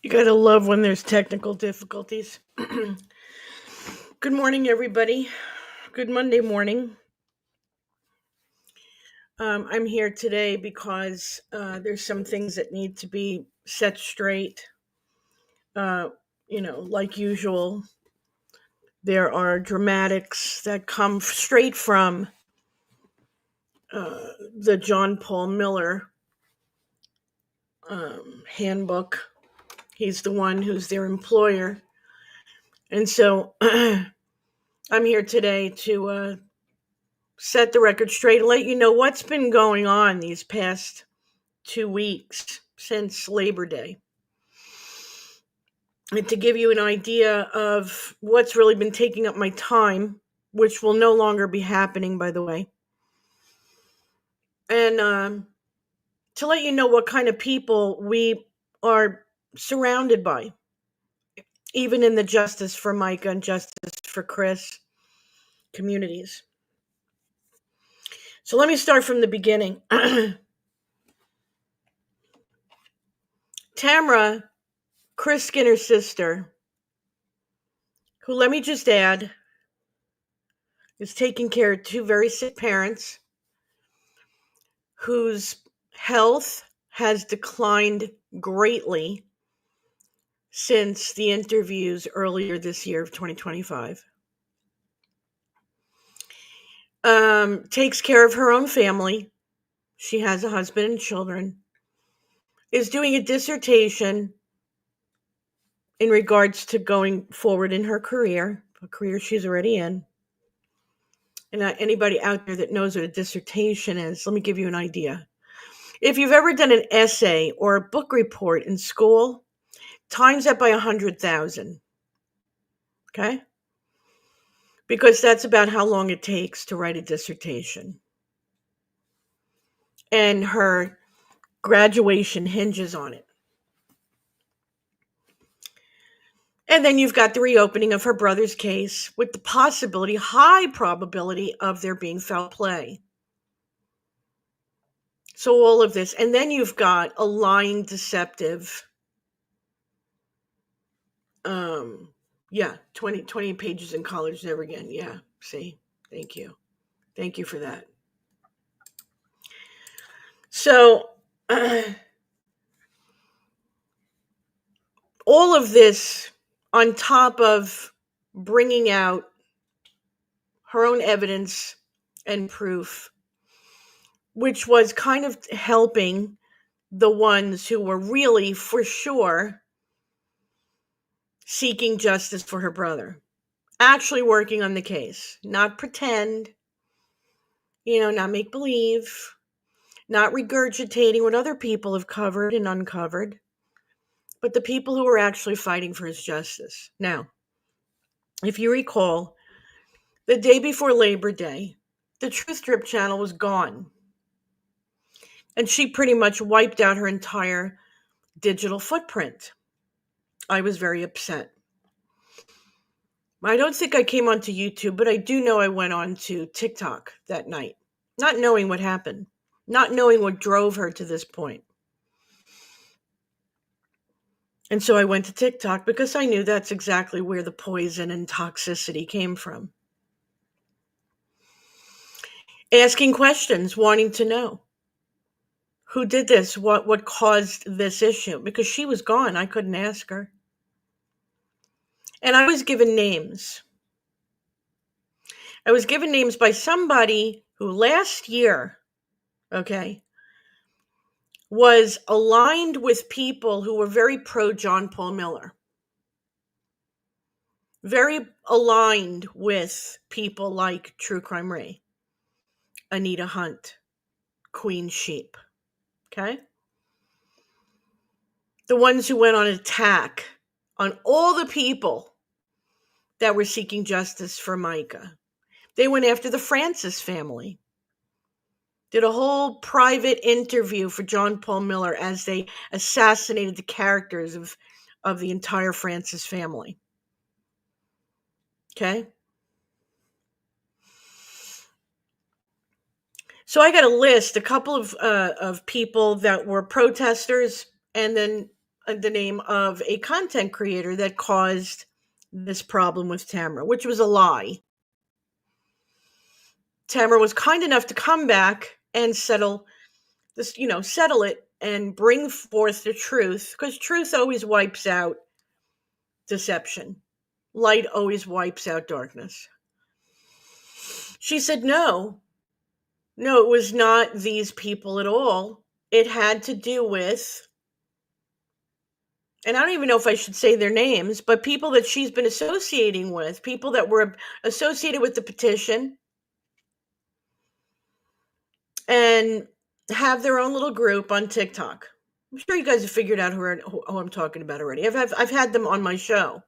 You gotta love when there's technical difficulties. Good morning, everybody. Good Monday morning. I'm here today because there's some things that need to be set straight. Uh, like usual, there are dramatics that come straight from the John Paul Miller handbook. He's the one who's their employer. And so I'm here today to set the record straight and let you know what's been going on these past 2 weeks since Labor Day. And to give you an idea of what's really been taking up my time, which will no longer be happening, by the way. And to let you know what kind of people we are surrounded by, even in the Justice for Mica and Justice for Chris communities. So let me start from the beginning. Tamara, Chris Skinner's sister, who, let me just add, is taking care of two very sick parents whose health has declined greatly since the interviews earlier this year of 2025. Takes care of her own family. She has a husband and children. Is doing a dissertation in regards to going forward in her career, a career she's already in. And anybody out there that knows what a dissertation is, let me give you an idea. If you've ever done an essay or a book report in school, times that by 100,000. Okay? Because that's about how long it takes to write a dissertation. And her graduation hinges on it. And then you've got the reopening of her brother's case with the possibility, high probability, of there being foul play. So all of this. And then you've got a lying, deceptive, 20 pages in college, never again. Yeah, see, thank you. Thank you for that. So all of this on top of bringing out her own evidence and proof, which was kind of helping the ones who were really, for sure, seeking justice for her brother, actually working on the case, not pretend, not make believe, not regurgitating what other people have covered and uncovered, but the people who were actually fighting for his justice. Now, if you recall, the day before Labor Day, the Truth Drip channel was gone. And she pretty much wiped out her entire digital footprint. I was very upset. I don't think I came onto YouTube, but I do know I went on to TikTok that night, not knowing what happened, not knowing what drove her to this point. And so I went to TikTok because I knew that's exactly where the poison and toxicity came from. Asking questions, wanting to know. Who did this? What caused this issue? Because she was gone. I couldn't ask her. And I was given names. I was given names by somebody who last year, was aligned with people who were very pro John Paul Miller. Very aligned with people like True Crime Ray, Anita Hunt, Queen Sheep. Okay? The ones who went on attack on all the people that were seeking justice for Mica. They went after the Francis family. Did a whole private interview for John Paul Miller as they assassinated the characters of the entire Francis family. Okay? So I got a list, a couple of people that were protesters, and then the name of a content creator that caused this problem with Tamara, which was a lie. Tamara was kind enough to come back and settle it and bring forth the truth, because truth always wipes out deception. Light always wipes out darkness. She said, no, it was not these people at all. It had to do with, and I don't even know if I should say their names, but people that she's been associating with, people that were associated with the petition and have their own little group on TikTok. I'm sure you guys have figured out who I'm talking about already. I've had them on my show.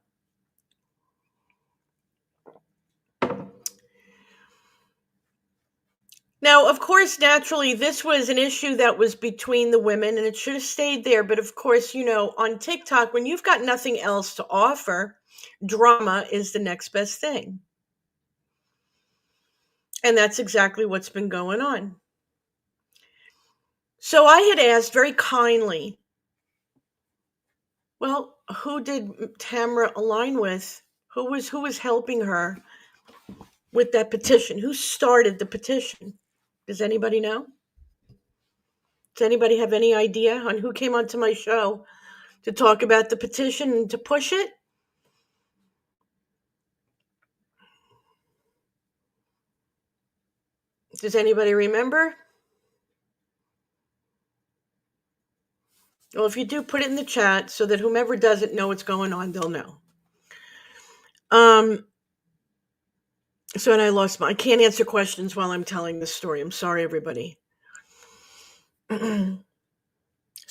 Now, of course, naturally, this was an issue that was between the women and it should have stayed there. But of course, on TikTok, when you've got nothing else to offer, drama is the next best thing. And that's exactly what's been going on. So I had asked very kindly, well, who did Tamara align with? Who was helping her with that petition? Who started the petition? Does anybody know? Does anybody have any idea on who came onto my show to talk about the petition and to push it? Does anybody remember? Well, if you do, put it in the chat so that whomever doesn't know what's going on, they'll know. So, and I can't answer questions while I'm telling this story. I'm sorry, everybody. So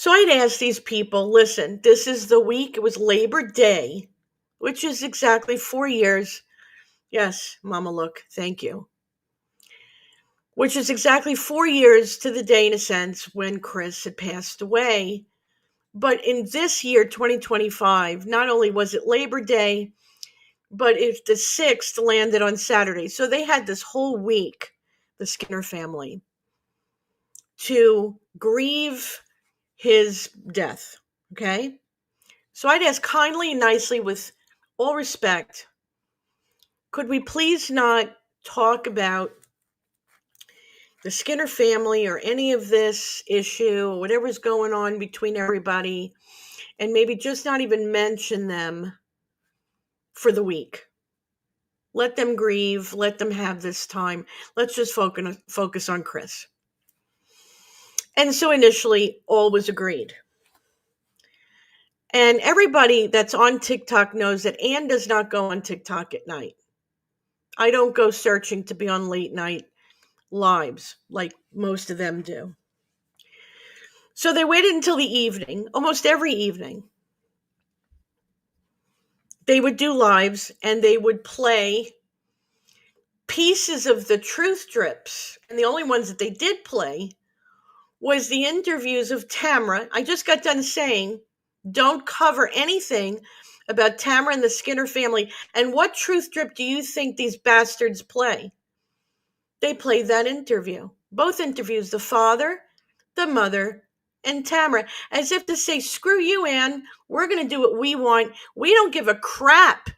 I'd ask these people, listen, this is the week, it was Labor Day, which is exactly 4 years. Yes, Mama, look, thank you. Which is exactly 4 years to the day, in a sense, when Chris had passed away. But in this year, 2025, not only was it Labor Day, but if the 6th landed on Saturday. So they had this whole week, the Skinner family, to grieve his death. Okay? So I'd ask kindly and nicely, with all respect, could we please not talk about the Skinner family or any of this issue or whatever's going on between everybody, and maybe just not even mention them for the week? Let them grieve. Let them have this time. Let's just focus on Chris. And so initially, all was agreed. And everybody that's on TikTok knows that Ann does not go on TikTok at night. I don't go searching to be on late night lives like most of them do. So they waited until the evening, almost every evening. They would do lives and they would play pieces of the truth drips. And the only ones that they did play was the interviews of Tamara. I just got done saying, don't cover anything about Tamara and the Skinner family. And what truth drip do you think these bastards play? They played that interview. Both interviews, the father, the mother, and Tamara, as if to say, screw you, Ann. We're going to do what we want. We don't give a crap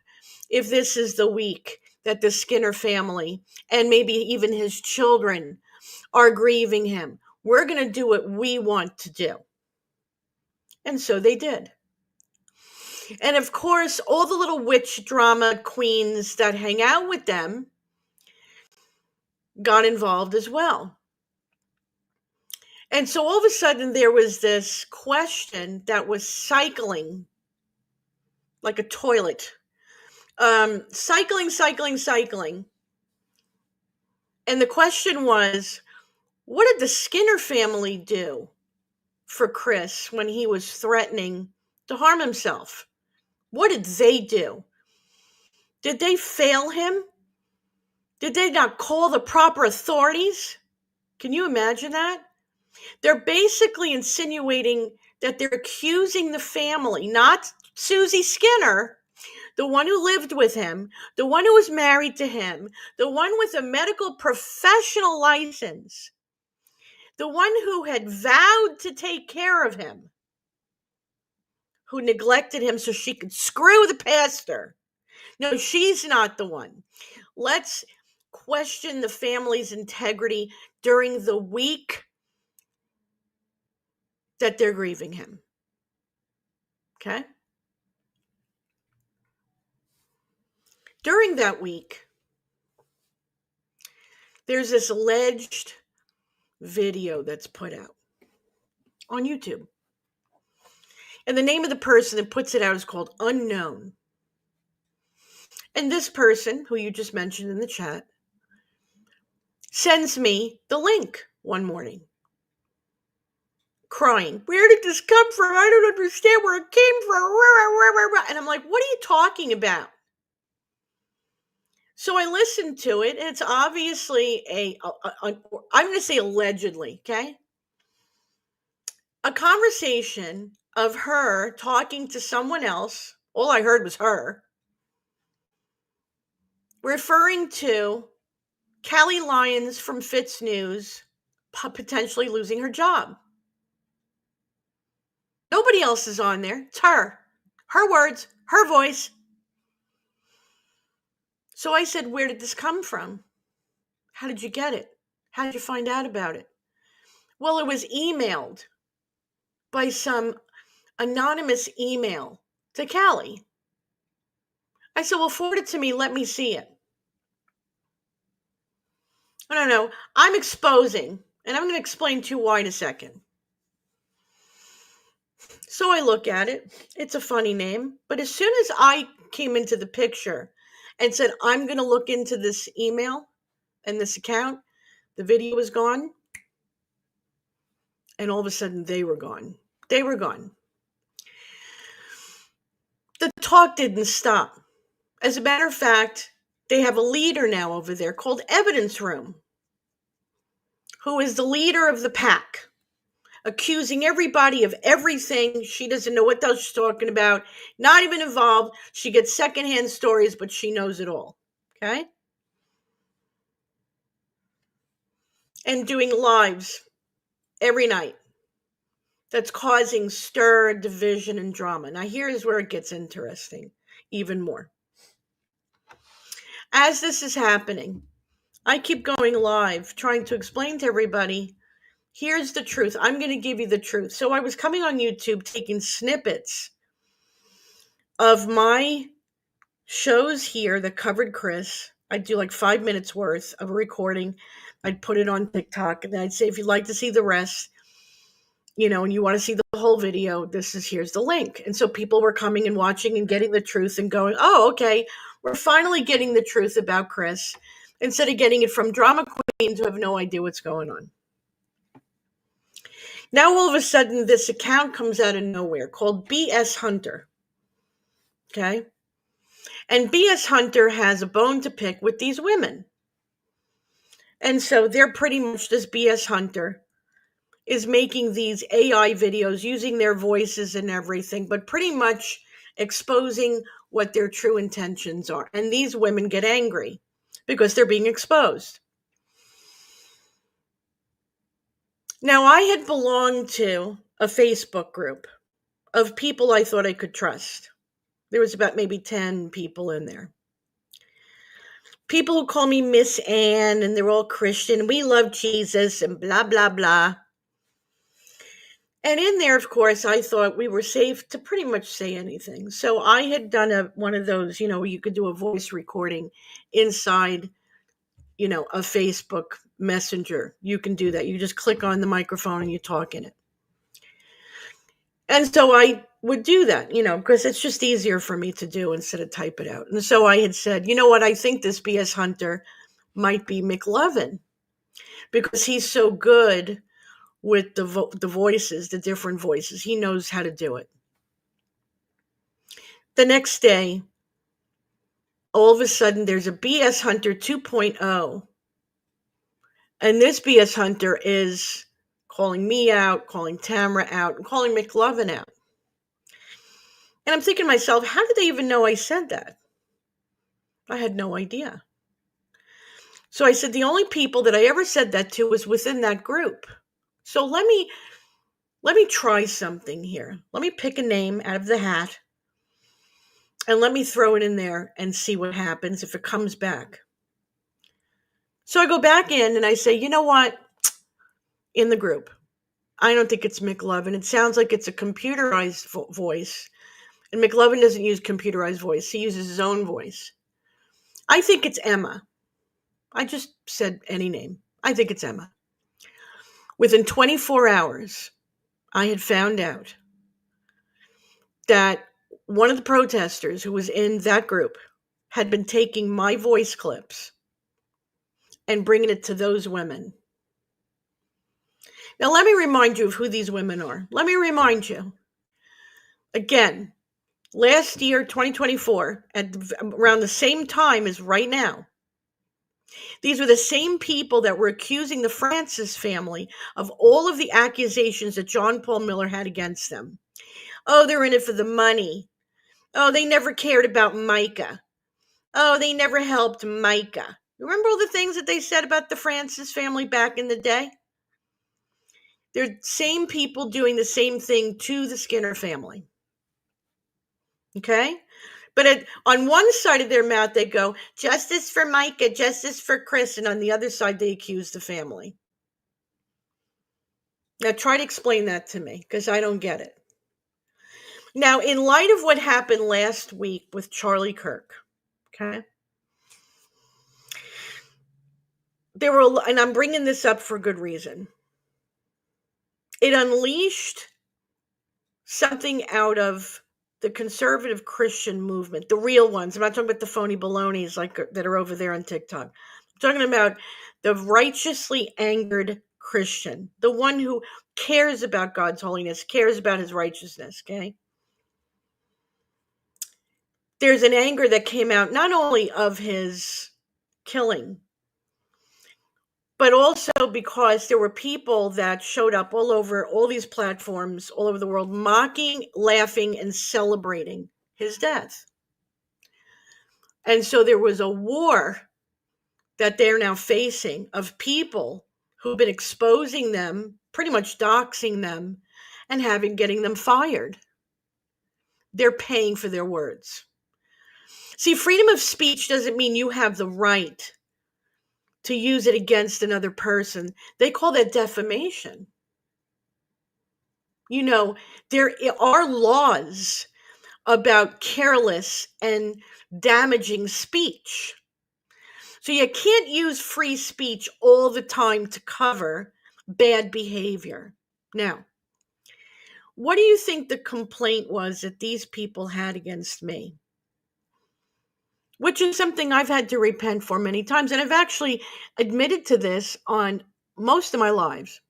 if this is the week that the Skinner family and maybe even his children are grieving him. We're going to do what we want to do. And so they did. And of course, all the little witch drama queens that hang out with them got involved as well. And so all of a sudden there was this question that was cycling like a toilet. Cycling. And the question was, what did the Skinner family do for Chris when he was threatening to harm himself? What did they do? Did they fail him? Did they not call the proper authorities? Can you imagine that? They're basically insinuating that they're accusing the family, not Susie Skinner, the one who lived with him, the one who was married to him, the one with a medical professional license, the one who had vowed to take care of him. who neglected him so she could screw the pastor. No, she's not the one. Let's question the family's integrity during the week that they're grieving him. Okay? During that week, there's this alleged video that's put out on YouTube. And the name of the person that puts it out is called Unknown. And this person, who you just mentioned in the chat, sends me the link one morning, crying, "Where did this come from? I don't understand where it came from." And I'm like, "What are you talking about?" So I listened to it, and it's obviously I'm going to say allegedly, okay? A conversation of her talking to someone else. All I heard was her referring to Callie Lyons from Fitz News potentially losing her job. Nobody else is on there. It's her. Her words, her voice. So I said, "Where did this come from? How did you get it? How did you find out about it?" Well, it was emailed by some anonymous email to Callie. I said, "Well, forward it to me. Let me see it." I don't know. I'm exposing, and I'm going to explain to you why in a second. So I look at it. It's a funny name. But as soon as I came into the picture and said, "I'm going to look into this email and this account," the video was gone. And all of a sudden, they were gone. They were gone. The talk didn't stop. As a matter of fact, they have a leader now over there called Evidence Room, who is the leader of the pack, accusing everybody of everything. She doesn't know what the hell she's talking about, not even involved. She gets secondhand stories, but she knows it all. Okay? And doing lives every night. That's causing stir, division, and drama. Now, here's where it gets interesting even more. As this is happening, I keep going live, trying to explain to everybody, here's the truth. I'm going to give you the truth. So I was coming on YouTube, taking snippets of my shows here that covered Chris. I'd do like 5 minutes worth of a recording. I'd put it on TikTok, and then I'd say, if you'd like to see the rest, and you want to see the whole video, here's the link. And so people were coming and watching and getting the truth and going, "Oh, okay, we're finally getting the truth about Chris," instead of getting it from drama queens who have no idea what's going on. Now, all of a sudden, this account comes out of nowhere called BS Hunter. Okay? And BS Hunter has a bone to pick with these women. And so they're pretty much, this BS Hunter is making these AI videos using their voices and everything, but pretty much exposing what their true intentions are. And these women get angry because they're being exposed. Now, I had belonged to a Facebook group of people I thought I could trust. There was about maybe 10 people in there. People who call me Miss Ann, and they're all Christian. We love Jesus and blah, blah, blah. And in there, of course, I thought we were safe to pretty much say anything. So I had done one of those, where you could do a voice recording inside, a Facebook Messenger. You can do that. You just click on the microphone and you talk in it. And so I would do that, because it's just easier for me to do instead of type it out. And so I had said, you know what, I think this BS Hunter might be McLovin, because he's so good with the voices, the different voices. He knows how to do it. The next day, all of a sudden, there's a BS Hunter 2.0. And this BS Hunter is calling me out, calling Tamara out, and calling McLovin out. And I'm thinking to myself, how did they even know I said that? I had no idea. So I said, the only people that I ever said that to was within that group. So let me Let me try something here. Let me pick a name out of the hat and let me throw it in there and see what happens if it comes back. So I go back in and I say, you know what? In the group, I don't think it's McLovin. It sounds like it's a computerized voice. And McLovin doesn't use computerized voice. He uses his own voice. I think it's Emma. I just said any name. I think it's Emma. Within 24 hours, I had found out that one of the protesters who was in that group had been taking my voice clips and bringing it to those women. Now, let me remind you of who these women are. Let me remind you. Again, last year, 2024, at around the same time as right now, these were the same people that were accusing the Francis family of all of the accusations that John Paul Miller had against them. Oh, they're in it for the money. Oh, they never cared about Mica. Oh, they never helped Mica. Remember all the things that they said about the Francis family back in the day? They're the same people doing the same thing to the Skinner family. Okay? But on one side of their mouth, they go, justice for Mica, justice for Chris. And on the other side, they accuse the family. Now, try to explain that to me, because I don't get it. Now, in light of what happened last week with Charlie Kirk, okay? There were, and I'm bringing this up for good reason. It unleashed something out of the conservative Christian movement, the real ones. I'm not talking about the phony balonies like that are over there on TikTok. I'm talking about the righteously angered Christian, the one who cares about God's holiness, cares about his righteousness, okay? There's an anger that came out not only of his killing, but also because there were people that showed up all over all these platforms all over the world, mocking, laughing, and celebrating his death. And so there was a war that they're now facing of people who've been exposing them, pretty much doxing them, and getting them fired. They're paying for their words. See, freedom of speech doesn't mean you have the right to use it against another person. They call that defamation. You know, there are laws about careless and damaging speech. So you can't use free speech all the time to cover bad behavior. Now, what do you think the complaint was that these people had against me? Which is something I've had to repent for many times. And I've actually admitted to this on most of my lives.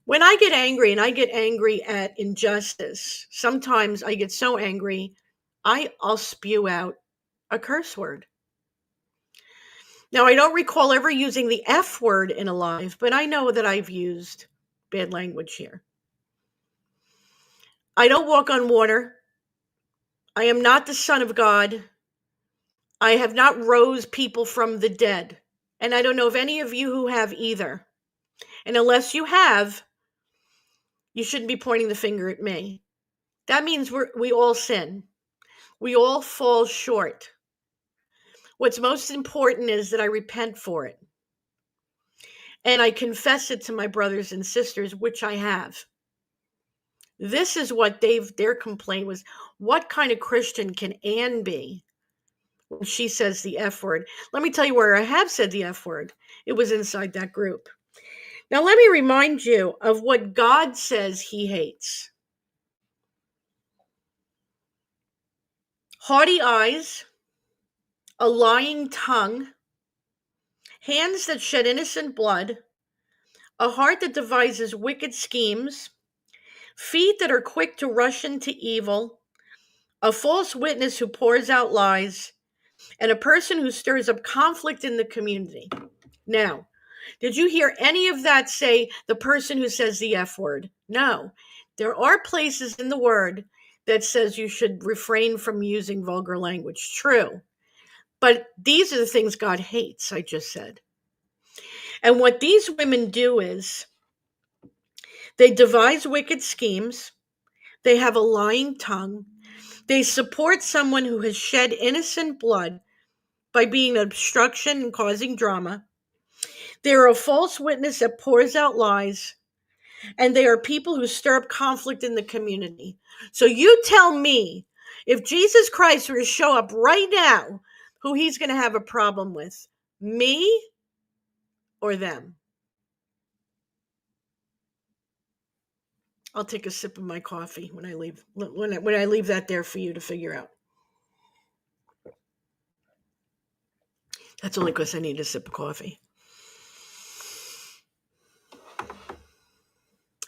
When I get angry, and I get angry at injustice, sometimes I get so angry, I'll spew out a curse word. Now, I don't recall ever using the F word in a live, but I know that I've used bad language here. I don't walk on water. I am not the Son of God. I have not rose people from the dead. And I don't know of any of you who have either. And unless you have, you shouldn't be pointing the finger at me. That means we all sin. We all fall short. What's most important is that I repent for it. And I confess it to my brothers and sisters, which I have. This is what their complaint was. What kind of Christian can Anne be when she says the F word? Let me tell you where I have said the F word. It was inside that group. Now, let me remind you of what God says he hates. Haughty eyes, a lying tongue, hands that shed innocent blood, a heart that devises wicked schemes, feet that are quick to rush into evil, a false witness who pours out lies, and a person who stirs up conflict in the community. Now, did you hear any of that say the person who says the F word? No. There are places in the word that says you should refrain from using vulgar language. True. But these are the things God hates, I just said. And what these women do is They devise wicked schemes. They have a lying tongue. They support someone who has shed innocent blood by being an obstruction and causing drama. They are a false witness that pours out lies. And they are people who stir up conflict in the community. So you tell me, if Jesus Christ were to show up right now, who he's going to have a problem with, me or them? I'll take a sip of my coffee when I leave. When I leave that there for you to figure out. That's only because I need a sip of coffee.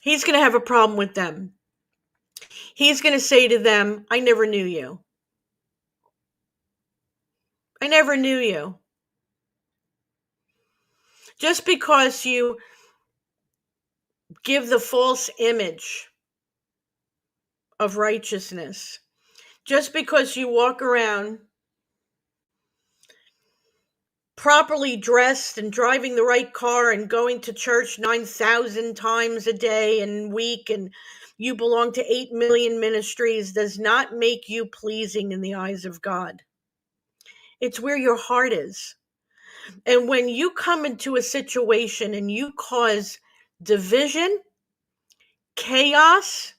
He's going to have a problem with them. He's going to say to them, I never knew you. I never knew you. Just because you give the false image of righteousness, just because you walk around properly dressed and driving the right car and going to church 9,000 times a day and week, and you belong to 8 million ministries, does not make you pleasing in the eyes of God. It's where your heart is. And when you come into a situation and you cause division, chaos,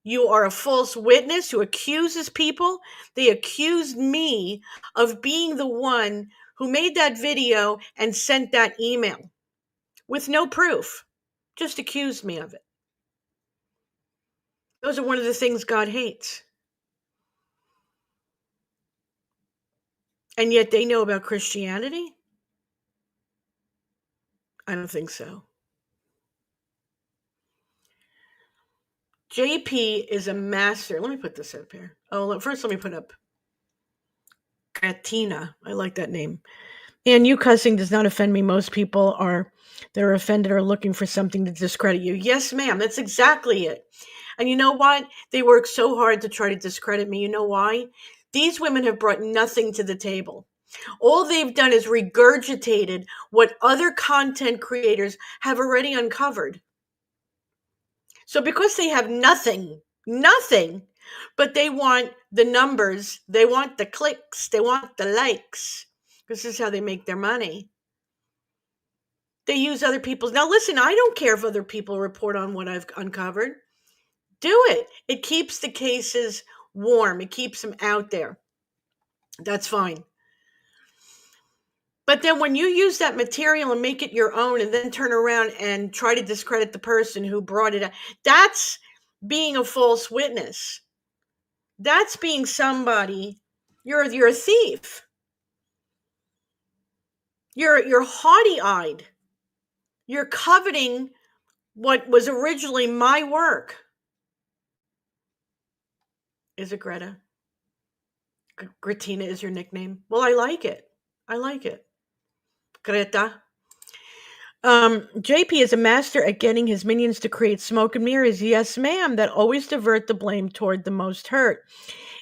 you are a false witness who accuses people. They accused me of being the one who made that video and sent that email with no proof. Just accused me of it. Those are one of the things God hates. And yet they know about Christianity? I don't think so. JP is a master. Let me put this up here. First let me put up Katina. I like that name. And you cussing does not offend me. Most people they're offended or looking for something to discredit you. Yes, ma'am. That's exactly it. And you know what? They work so hard to try to discredit me. You know why? These women have brought nothing to the table. All they've done is regurgitated what other content creators have already uncovered. So because they have nothing, but they want the numbers, they want the clicks, they want the likes. This is how they make their money. They use other people's. Now listen, I don't care if other people report on what I've uncovered. Do it. It keeps the cases warm. It keeps them out there. That's fine. But then when you use that material and make it your own and then turn around and try to discredit the person who brought it up, that's being a false witness. That's being somebody, you're a thief. You're haughty-eyed. You're coveting what was originally my work. Is it Greta? Gretina is your nickname? Well, I like it. Greta. JP is a master at getting his minions to create smoke and mirrors. Yes, ma'am. That always divert the blame toward the most hurt.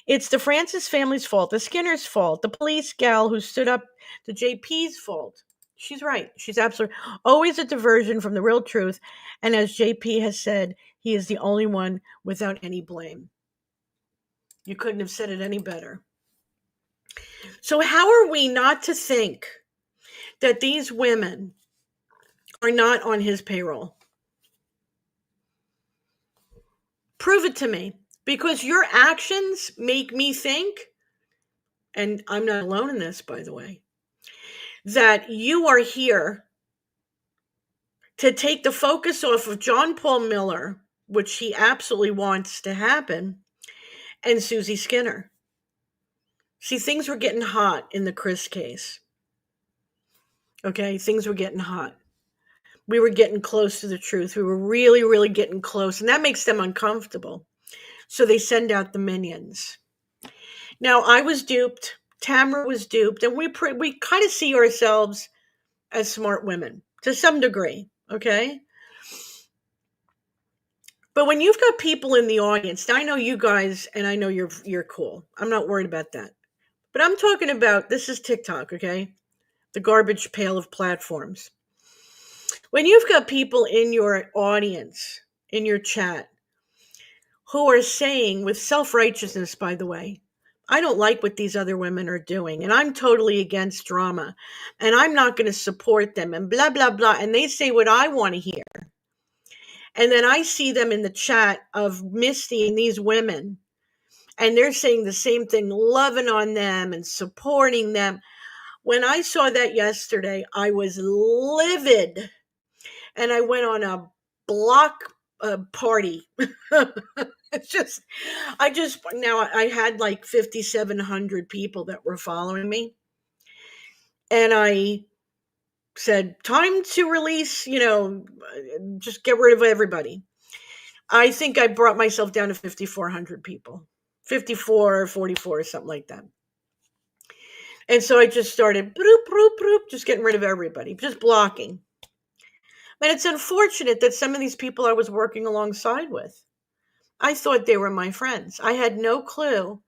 It's the Francis family's fault, the Skinner's fault, the police gal who stood up to JP's fault. She's right. She's absolutely always a diversion from the real truth. And as JP has said, he is the only one without any blame. You couldn't have said it any better. So how are we not to think that these women are not on his payroll? Prove it to me, because your actions make me think, and I'm not alone in this, by the way, that you are here to take the focus off of John Paul Miller, which he absolutely wants to happen, and Susie Skinner. See, things were getting hot in the Chris case. Okay, things were getting hot. We were getting close to the truth. We were really, really getting close, and that makes them uncomfortable. So they send out the minions. Now, I was duped. Tamara was duped, and we kind of see ourselves as smart women to some degree, okay? But when you've got people in the audience, now I know you guys, and I know you're cool. I'm not worried about that. But I'm talking about, this is TikTok, okay? The garbage pail of platforms. When you've got people in your audience, in your chat, who are saying, with self righteousness, by the way, I don't like what these other women are doing, and I'm totally against drama, and I'm not going to support them, and blah, blah, blah. And they say what I want to hear. And then I see them in the chat of Misty and these women, and they're saying the same thing, loving on them and supporting them. When I saw that yesterday, I was livid, and I went on a block party. I had like 5,700 people that were following me, and I said, time to release, just get rid of everybody. I think I brought myself down to 5,400 people, 54 or 44 or something like that. And so I just started broop, broop, broop, just getting rid of everybody, just blocking. And it's unfortunate that some of these people I was working alongside with, I thought they were my friends. I had no clue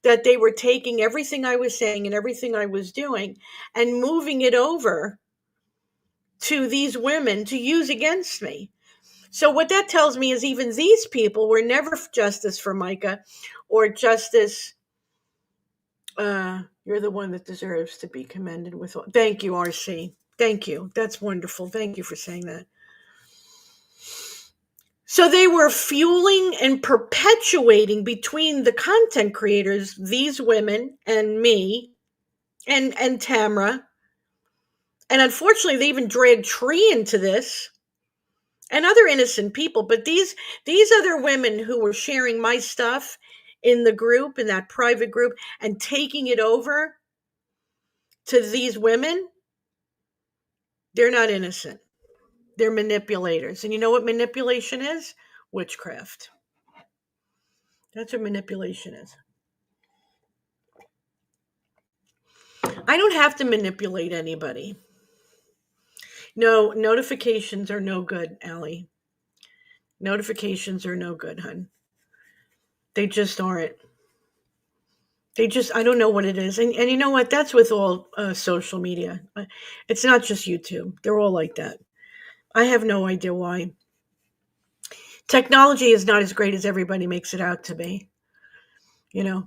that they were taking everything I was saying and everything I was doing and moving it over to these women to use against me. So what that tells me is even these people were never justice for Mica or justice. You're the one that deserves to be commended with. Thank you, RC. Thank you. That's wonderful. Thank you for saying that. So they were fueling and perpetuating between the content creators, these women and me and Tamra. And unfortunately, they even dragged Tree into this and other innocent people. But these other women who were sharing my stuff in the group, in that private group, and taking it over to these women, they're not innocent. They're manipulators. And you know what manipulation is? Witchcraft. That's what manipulation is. I don't have to manipulate anybody. No, notifications are no good, Allie. Notifications are no good, hun. They just aren't. I don't know what it is. And you know what? That's with all social media. It's not just YouTube. They're all like that. I have no idea why. Technology is not as great as everybody makes it out to be. Not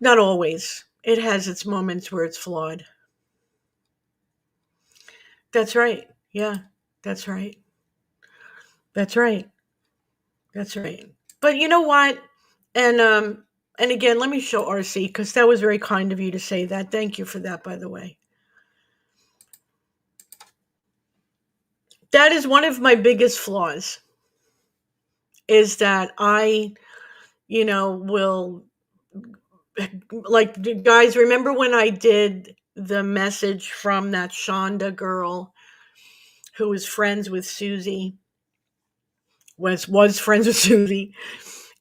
always. It has its moments where it's flawed. That's right. Yeah, that's right. That's right. That's right. But you know what? And again, let me show RC because that was very kind of you to say that. Thank you for that, by the way. That is one of my biggest flaws. Is that I, will, like, guys, remember when I did the message from that Shonda girl who was friends with Susie, was friends with Susie,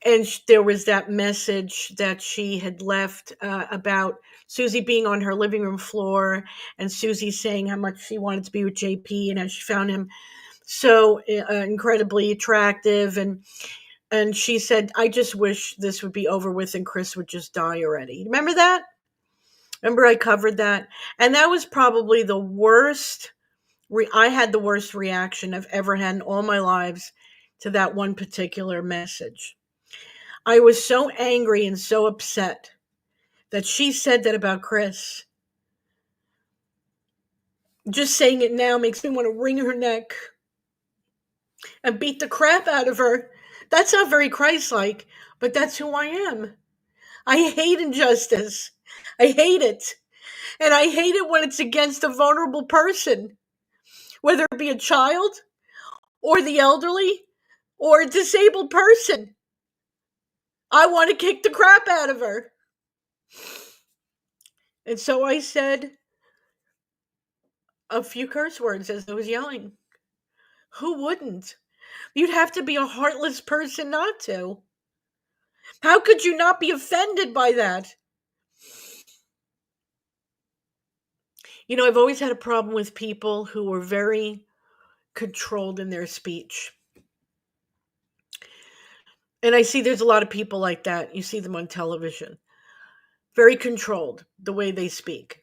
and there was that message that she had left about Susie being on her living room floor, and Susie saying how much she wanted to be with JP and how she found him so incredibly attractive, and she said, I just wish this would be over with and Chris would just die already. Remember that? Remember I covered that? And that was probably the worst. I had the worst reaction I've ever had in all my lives to that one particular message. I was so angry and so upset that she said that about Chris. Just saying it now makes me want to wring her neck and beat the crap out of her. That's not very Christ-like, but that's who I am. I hate injustice. I hate it. And I hate it when it's against a vulnerable person, whether it be a child or the elderly or a disabled person. I want to kick the crap out of her. And so I said a few curse words as I was yelling. Who wouldn't? You'd have to be a heartless person not to. How could you not be offended by that? I've always had a problem with people who are very controlled in their speech. And I see there's a lot of people like that. You see them on television. Very controlled, the way they speak.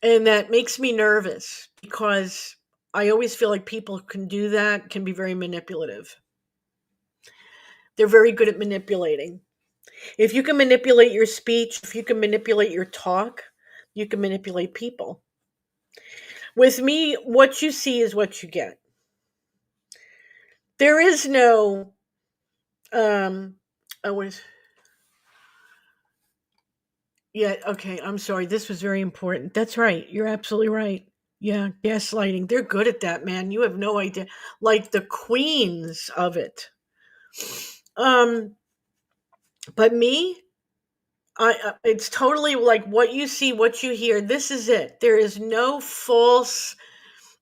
And that makes me nervous because I always feel like people who can do that can be very manipulative. They're very good at manipulating. If you can manipulate your speech, if you can manipulate your talk, you can manipulate people. With me, what you see is what you get. There is no I was yeah, okay, I'm sorry. This was very important. That's right. You're absolutely right. Yeah, gaslighting. They're good at that, man. You have no idea. Like the queens of it. Um but me, it's totally like what you see, what you hear. This is it. There is no false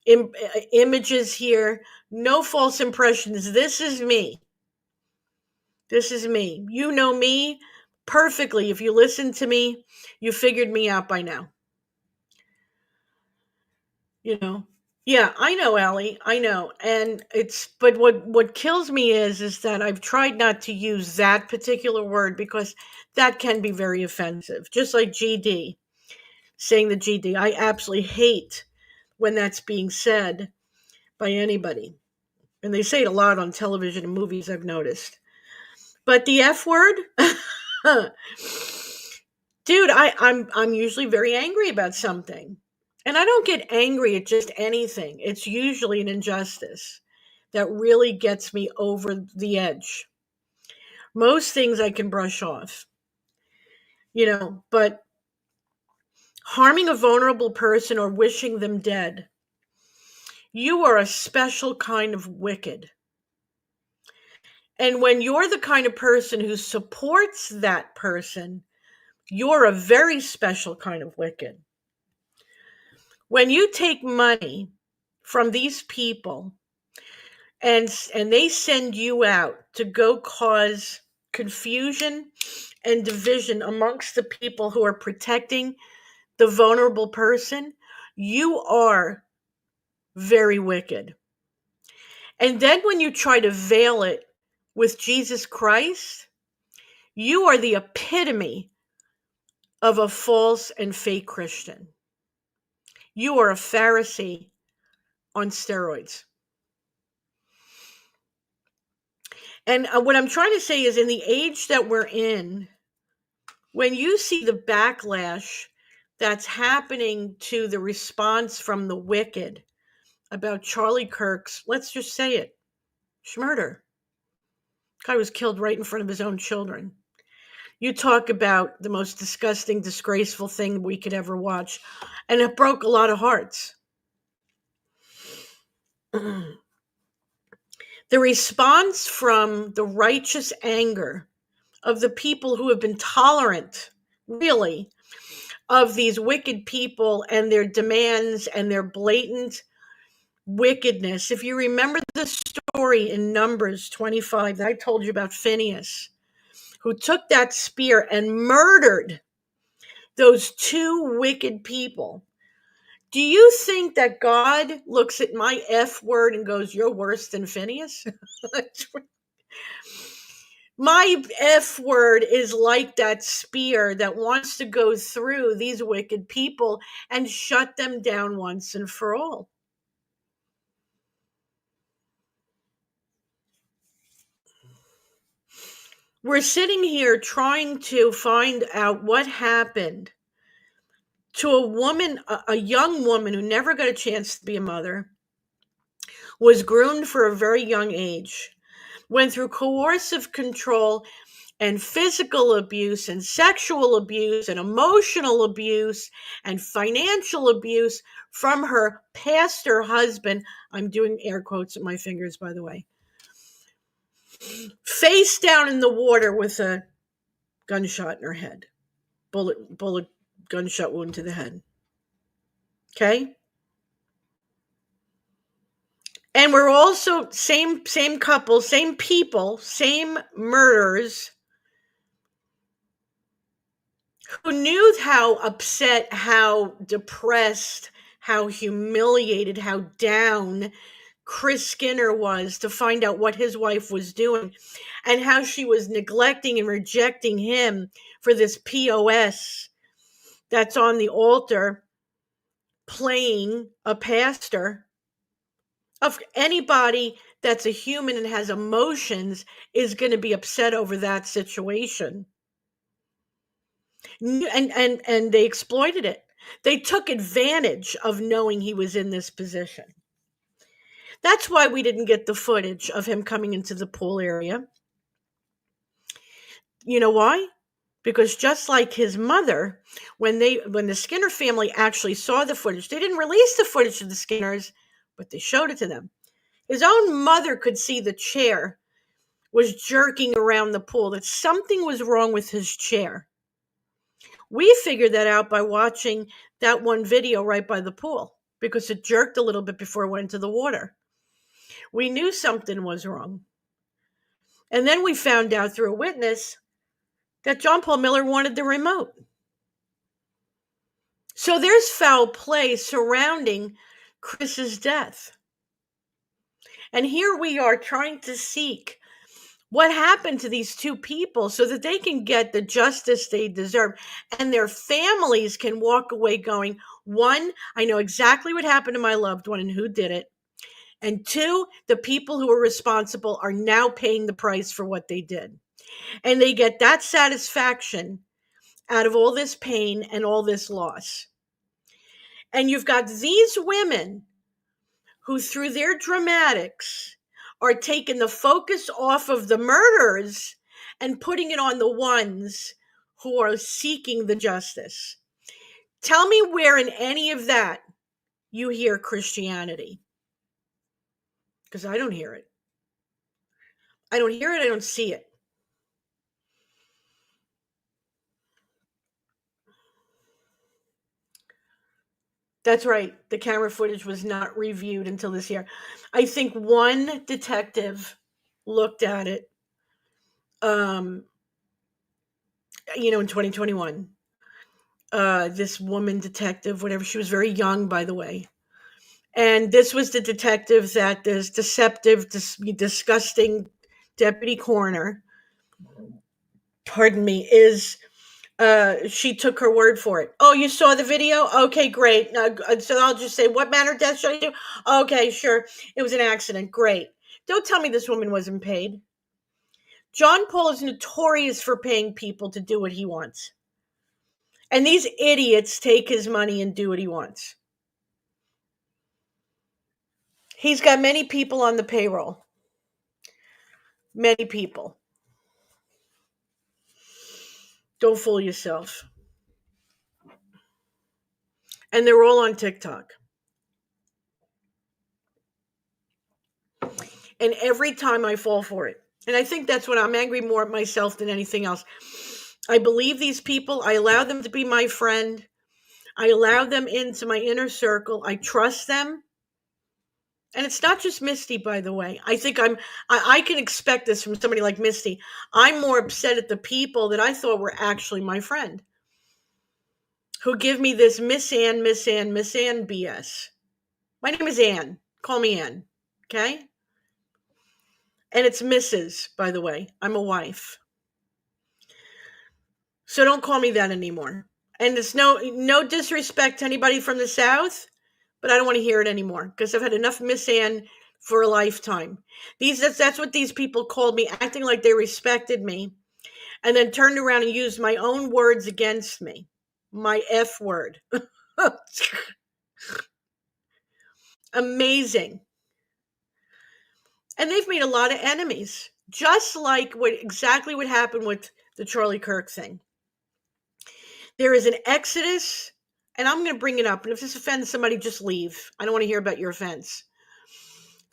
images here, no false impressions. This is me. This is me. You know me perfectly. If you listen to me, you figured me out by now. You know. Yeah, I know, Allie. I know. And it's but what kills me is that I've tried not to use that particular word because that can be very offensive. Just like GD, saying the GD. I absolutely hate when that's being said by anybody. And they say it a lot on television and movies, I've noticed. But the F word, dude, I'm usually very angry about something. And I don't get angry at just anything. It's usually an injustice that really gets me over the edge. Most things I can brush off, but harming a vulnerable person or wishing them dead, you are a special kind of wicked. And when you're the kind of person who supports that person, you're a very special kind of wicked. When you take money from these people and they send you out to go cause confusion and division amongst the people who are protecting the vulnerable person, you are very wicked. And then when you try to veil it with Jesus Christ, you are the epitome of a false and fake Christian. You are a Pharisee on steroids. And what I'm trying to say is, in the age that we're in, when you see the backlash that's happening to the response from the wicked about Charlie Kirk's, let's just say it, murder. Guy was killed right in front of his own children. You talk about the most disgusting, disgraceful thing we could ever watch. And it broke a lot of hearts. The response from the righteous anger of the people who have been tolerant, really, of these wicked people and their demands and their blatant wickedness. If you remember the story in Numbers 25 that I told you about Phineas, who took that spear and murdered those two wicked people. Do you think that God looks at my F word and goes, "You're worse than Phineas"? My F word is like that spear that wants to go through these wicked people and shut them down once and for all. We're sitting here trying to find out what happened to a woman, a young woman who never got a chance to be a mother, was groomed for a very young age, went through coercive control and physical abuse and sexual abuse and emotional abuse and financial abuse from her pastor husband. I'm doing air quotes with my fingers, by the way. Face down in the water with a gunshot in her head. Bullet gunshot wound to the head. Okay? And we're also same couple, same people, same murderers who knew how upset, how depressed, how humiliated, how down Chris Skinner was to find out what his wife was doing and how she was neglecting and rejecting him for this POS that's on the altar playing a pastor. Of anybody that's a human and has emotions is going to be upset over that situation. And they exploited it. They took advantage of knowing he was in this position. That's why we didn't get the footage of him coming into the pool area. You know why? Because just like his mother, when the Skinner family actually saw the footage, they didn't release the footage to the Skinners, but they showed it to them. His own mother could see the chair was jerking around the pool, that something was wrong with his chair. We figured that out by watching that one video right by the pool, because it jerked a little bit before it went into the water. We knew something was wrong. And then we found out through a witness that John Paul Miller wanted the remote. So there's foul play surrounding Chris's death. And here we are trying to seek what happened to these two people so that they can get the justice they deserve, and their families can walk away going, one, I know exactly what happened to my loved one and who did it. And two, the people who are responsible are now paying the price for what they did. And they get that satisfaction out of all this pain and all this loss. And you've got these women who, through their dramatics, are taking the focus off of the murderers and putting it on the ones who are seeking the justice. Tell me where in any of that you hear Christianity. Because I don't hear it. I don't hear it. I don't see it. That's right. The camera footage was not reviewed until this year. I think one detective looked at it, in 2021. This woman detective, whatever, she was very young, by the way. And this was the detective that this deceptive, disgusting deputy coroner, pardon me, she took her word for it. Oh, you saw the video? Okay, great. So I'll just say, what manner of death shall I do? Okay, sure. It was an accident. Great. Don't tell me this woman wasn't paid. John Paul is notorious for paying people to do what he wants. And these idiots take his money and do what he wants. He's got many people on the payroll. Many people. Don't fool yourself. And they're all on TikTok. And every time I fall for it. And I think that's when I'm angry more at myself than anything else. I believe these people. I allow them to be my friend. I allow them into my inner circle. I trust them. And it's not just Misty, by the way. I think I can expect this from somebody like Misty. I'm more upset at the people that I thought were actually my friend, who give me this Miss Ann BS. My name is Ann. Call me Ann. Okay? And it's Mrs., by the way. I'm a wife. So don't call me that anymore. And it's no disrespect to anybody from the South, but I don't want to hear it anymore because I've had enough Miss Ann for a lifetime. That's what these people called me, acting like they respected me, and then turned around and used my own words against me. My F word. Amazing. And they've made a lot of enemies, just like exactly what happened with the Charlie Kirk thing. There is an exodus, and I'm going to bring it up. And if this offends somebody, just leave. I don't want to hear about your offense.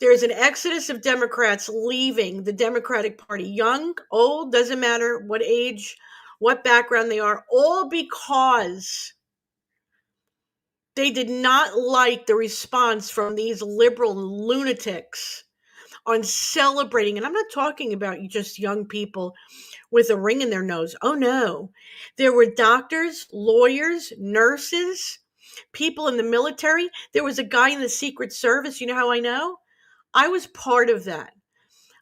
There is an exodus of Democrats leaving the Democratic Party. Young, old, doesn't matter what age, what background they are, all because they did not like the response from these liberal lunatics on celebrating. And I'm not talking about just young people with a ring in their nose. Oh no. There were doctors, lawyers, nurses, people in the military. There was a guy in the Secret Service. You know how I know? I was part of that.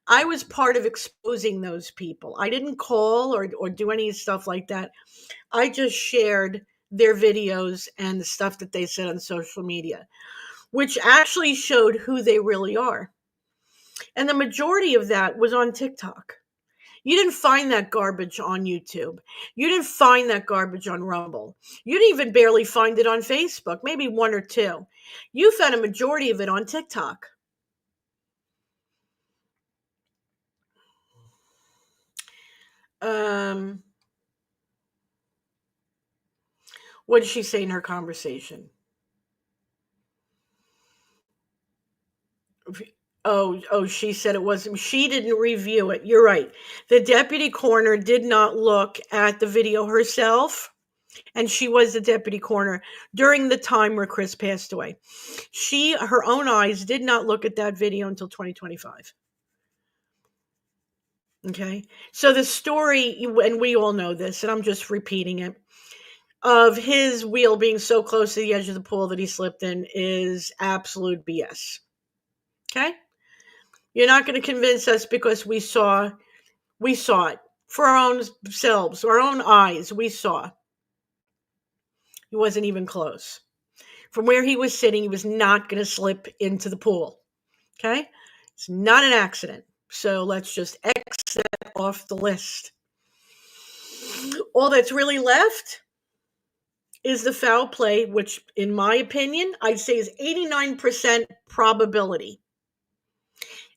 I was part of exposing those people. I didn't call or do any stuff like that. I just shared their videos and the stuff that they said on social media, which actually showed who they really are. And the majority of that was on TikTok. You didn't find that garbage on YouTube. You didn't find that garbage on Rumble. You didn't even barely find it on Facebook, maybe one or two. You found a majority of it on TikTok. What did she say in her conversation? Oh, she said it wasn't. She didn't review it. You're right. The deputy coroner did not look at the video herself, and she was the deputy coroner during the time where Chris passed away. Her own eyes, did not look at that video until 2025. Okay. So the story, and we all know this, and I'm just repeating it, of his wheel being so close to the edge of the pool that he slipped in is absolute BS. Okay? You're not going to convince us because we saw it for our own selves, our own eyes. We saw. He wasn't even close. From where he was sitting, he was not going to slip into the pool. Okay? It's not an accident. So let's just X that off the list. All that's really left is the foul play, which, in my opinion, I'd say is 89% probability.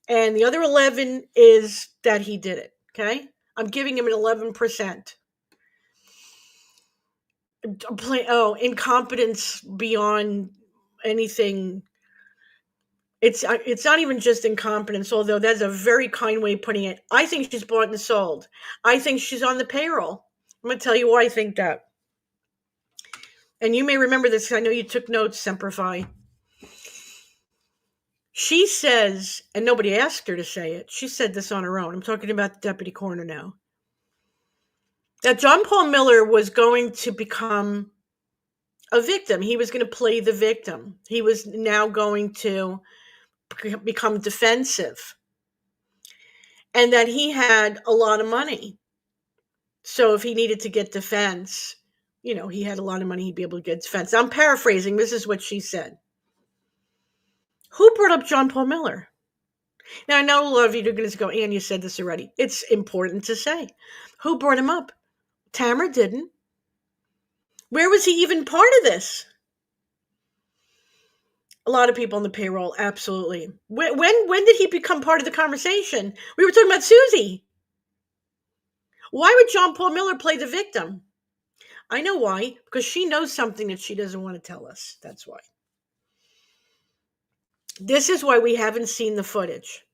And the other 11 is that he did it, okay? I'm giving him an 11%. Incompetence beyond anything. It's not even just incompetence, although that's a very kind way of putting it. I think she's bought and sold. I think she's on the payroll. I'm going to tell you why I think that. And you may remember this. I know you took notes, Semper Fi. She says, and nobody asked her to say it, she said this on her own. I'm talking about the deputy coroner now. That John Paul Miller was going to become a victim. He was going to play the victim. He was now going to become defensive. And that he had a lot of money. So if he needed to get defense, he had a lot of money, he'd be able to get defense. I'm paraphrasing. This is what she said. Who brought up John Paul Miller? Now, I know a lot of you are going to go, Ann, you said this already. It's important to say. Who brought him up? Tamara didn't. Where was he even part of this? A lot of people on the payroll, absolutely. When did he become part of the conversation? We were talking about Susie. Why would John Paul Miller play the victim? I know why. Because she knows something that she doesn't want to tell us. That's why. This is why we haven't seen the footage.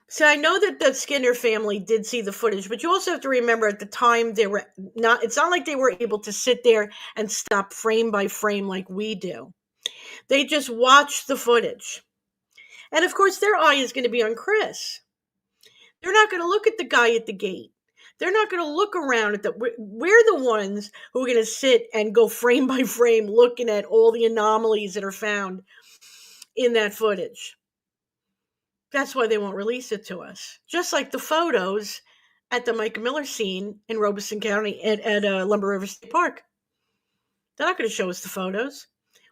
So I know that the Skinner family did see the footage, but you also have to remember at the time it's not like they were able to sit there and stop frame by frame like we do. They just watched the footage. And of course, their eye is going to be on Chris. They're not going to look at the guy at the gate. They're not going to look around at we're the ones who are going to sit and go frame by frame looking at all the anomalies that are found in that footage. That's why they won't release it to us. Just like the photos at the Mica Miller scene in Robeson County at Lumber River State Park. They're not going to show us the photos.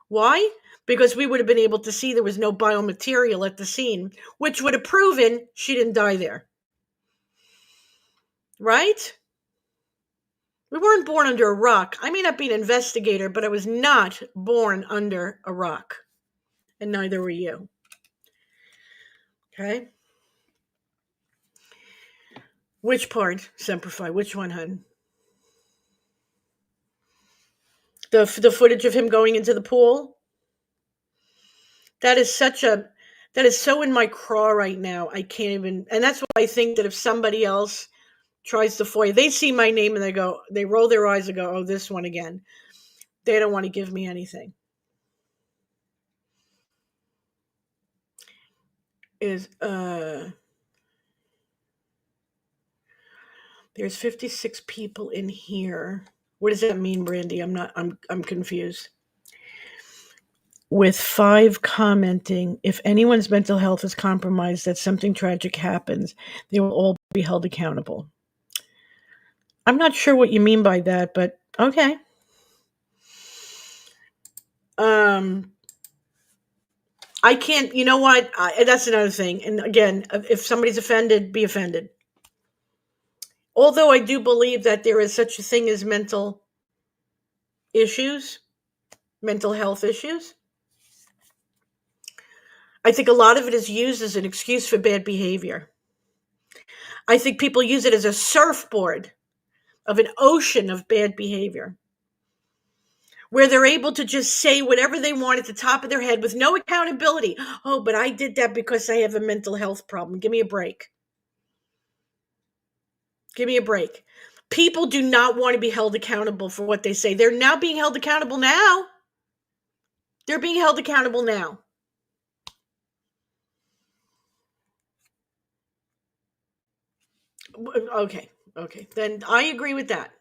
Why? Because we would have been able to see there was no biomaterial at the scene, which would have proven she didn't die there. Right? We weren't born under a rock. I may not be an investigator, but I was not born under a rock. And neither were you. Okay? Which part, Semper Fi? Which one, hun? The footage of him going into the pool? That is so in my craw right now. I can't even, and that's why I think that if somebody else tries to FOIA, they see my name and they roll their eyes and go, oh, this one again. They don't want to give me anything. There's 56 people in here. What does that mean, Brandy? I'm confused. With 5 commenting, if anyone's mental health is compromised, that something tragic happens, they will all be held accountable. I'm not sure what you mean by that, but okay. I can't, you know what? That's another thing. And again, if somebody's offended, be offended. Although I do believe that there is such a thing as issues, mental health issues, I think a lot of it is used as an excuse for bad behavior. I think people use it as a surfboard of an ocean of bad behavior where they're able to just say whatever they want at the top of their head with no accountability. Oh, but I did that because I have a mental health problem. Give me a break. Give me a break. People do not want to be held accountable for what they say. They're now being held accountable now. They're being held accountable now. Okay. Then I agree with that.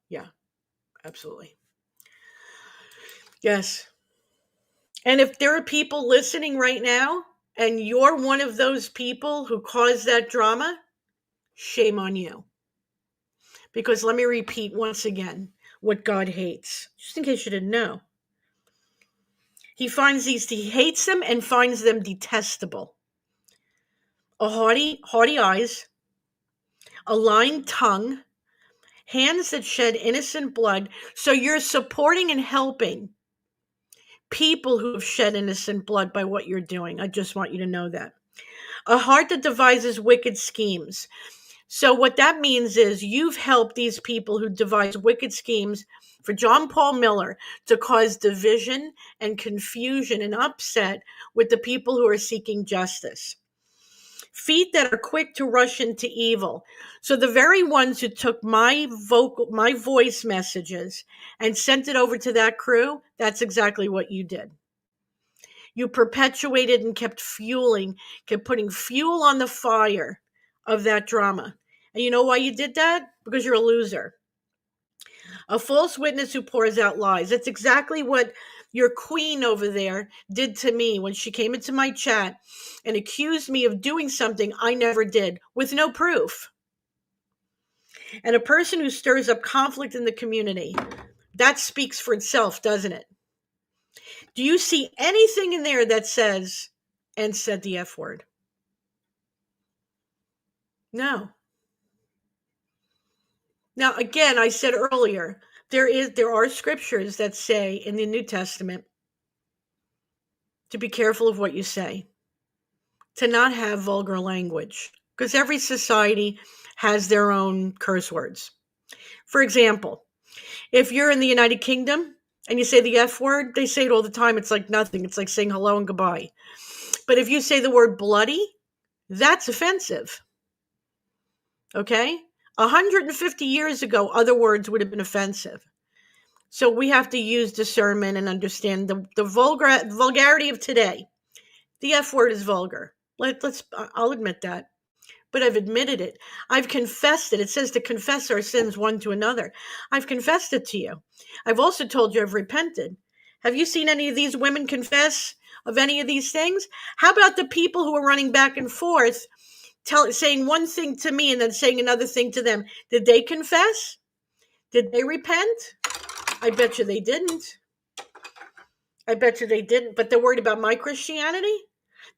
Yeah, absolutely. Yes. And if there are people listening right now and you're one of those people who caused that drama, shame on you. Because let me repeat once again what God hates, just in case you didn't know. He hates them and finds them detestable. Haughty eyes, a lying tongue, hands that shed innocent blood. So you're supporting and helping people who have shed innocent blood by what you're doing. I just want you to know that. A heart that devises wicked schemes. So what that means is you've helped these people who devise wicked schemes for John Paul Miller to cause division and confusion and upset with the people who are seeking justice. Feet that are quick to rush into evil. So the very ones who took my voice messages and sent it over to that crew, that's exactly what you did. You perpetuated and kept putting fuel on the fire of that drama. And you know why you did that? Because you're a loser. A false witness who pours out lies. That's exactly what your queen over there did to me when she came into my chat and accused me of doing something I never did with no proof. And a person who stirs up conflict in the community, that speaks for itself, doesn't it? Do you see anything in there that says, and said the F word? No. Now, again, I said earlier, there are scriptures that say in the New Testament to be careful of what you say, to not have vulgar language, because every society has their own curse words. For example, if you're in the United Kingdom and you say the F word, they say it all the time. It's like nothing. It's like saying hello and goodbye. But if you say the word bloody, that's offensive. Okay? 150 years ago, other words would have been offensive. So we have to use discernment and understand the vulgarity of today. The F word is vulgar. I'll admit that. But I've admitted it. I've confessed it. It says to confess our sins one to another. I've confessed it to you. I've also told you I've repented. Have you seen any of these women confess of any of these things? How about the people who are running back and forth, saying one thing to me and then saying another thing to them? Did they confess? Did they repent? I bet you they didn't. But they're worried about my Christianity.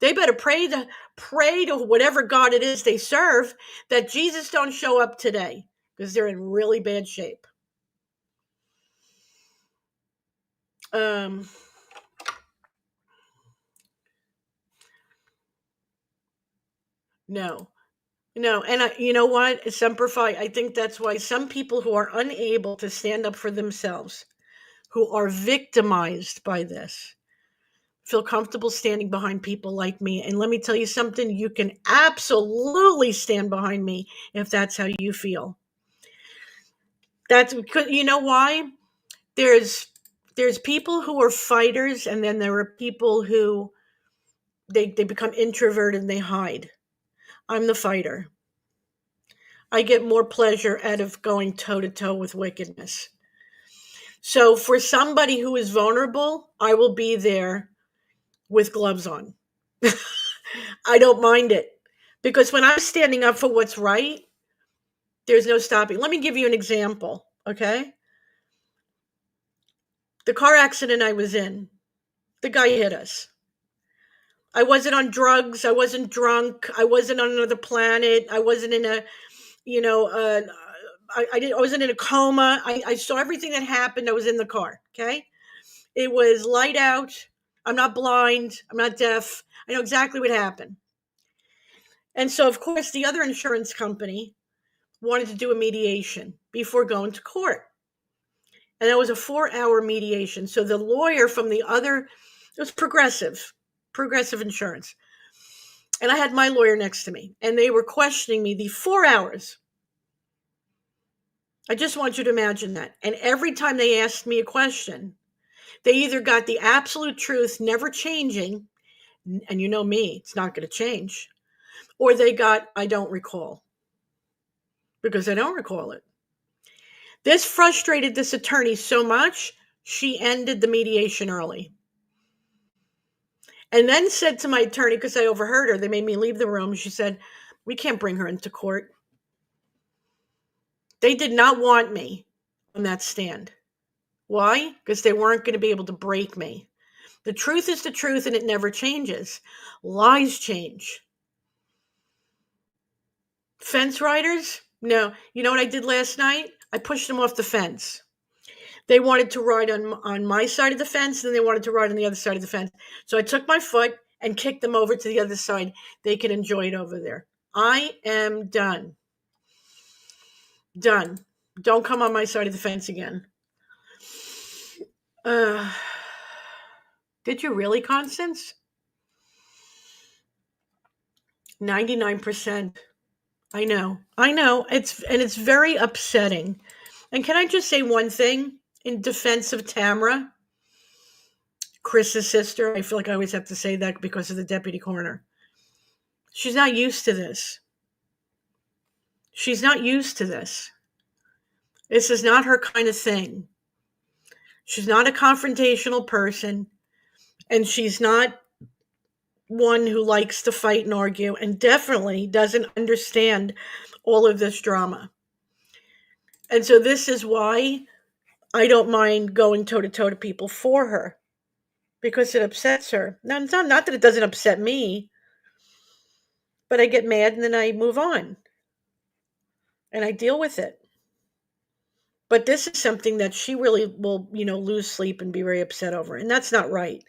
They better pray to whatever God it is they serve that Jesus don't show up today, because they're in really bad shape. No, and you know what? Semperfi. I think that's why some people who are unable to stand up for themselves, who are victimized by this, feel comfortable standing behind people like me. And let me tell you something, you can absolutely stand behind me if that's how you feel. That's because, you know why? There's people who are fighters, and then there are people who they become introverted and they hide. I'm the fighter. I get more pleasure out of going toe to toe with wickedness. So for somebody who is vulnerable, I will be there with gloves on. I don't mind it, because when I'm standing up for what's right, there's no stopping. Let me give you an example, okay? The car accident I was in, the guy hit us. I wasn't on drugs. I wasn't drunk. I wasn't on another planet. I wasn't in a, you know, I wasn't in a coma. I saw everything that happened. I was in the car. Okay. It was light out. I'm not blind. I'm not deaf. I know exactly what happened. And so, of course, the other insurance company wanted to do a mediation before going to court. And that was a 4-hour mediation. So the lawyer from the other, it was progressive insurance. And I had my lawyer next to me, and they were questioning me the 4 hours. I just want you to imagine that. And every time they asked me a question, they either got the absolute truth, never changing, and you know me, it's not going to change, or they got, I don't recall, because I don't recall it. This frustrated this attorney so much, she ended the mediation early. And then said to my attorney, because I overheard her, they made me leave the room. She said, we can't bring her into court. They did not want me on that stand. Why? Because they weren't going to be able to break me. The truth is the truth, and it never changes. Lies change. Fence riders? No. You know what I did last night? I pushed them off the fence. They wanted to ride on my side of the fence, and they wanted to ride on the other side of the fence. So I took my foot and kicked them over to the other side. They could enjoy it over there. I am done. Done. Don't come on my side of the fence again. Did you really, Constance? 99%. I know. It's very upsetting. And can I just say one thing in defense of Tamara, Chris's sister? I feel like I always have to say that because of the deputy coroner. She's not used to this. She's not used to this. This is not her kind of thing. She's not a confrontational person, and she's not one who likes to fight and argue, and definitely doesn't understand all of this drama. And so this is why I don't mind going toe-to-toe to people for her, because it upsets her. Now, it's not that it doesn't upset me, but I get mad and then I move on. And I deal with it. But this is something that she really will, lose sleep and be very upset over. And that's not right.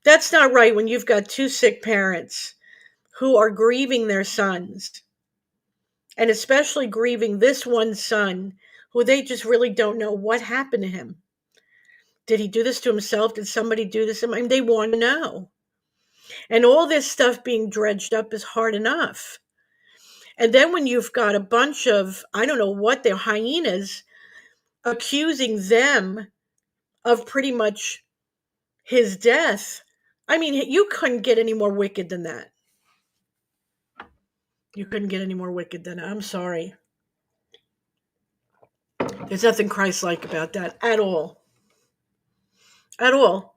That's not right when you've got two sick parents who are grieving their sons. And especially grieving this one son who they just really don't know what happened to him. Did he do this to himself? Did somebody do this to him? I mean, they want to know. And all this stuff being dredged up is hard enough. And then when you've got a bunch of, I don't know what they're, hyenas, accusing them of pretty much his death. I mean, you couldn't get any more wicked than that. You couldn't get any more wicked than that. I'm sorry. There's nothing Christ-like about that at all. At all.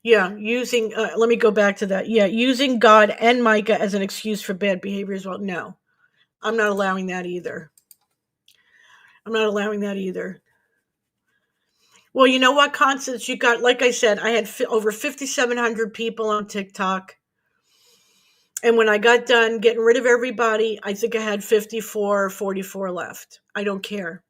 Yeah, let me go back to that. Yeah, using God and Mica as an excuse for bad behavior as well. No, I'm not allowing that either. Well, you know what, Constance? You got, like I said, I had over 5,700 people on TikTok. And when I got done getting rid of everybody, I think I had 54 or 44 left. I don't care.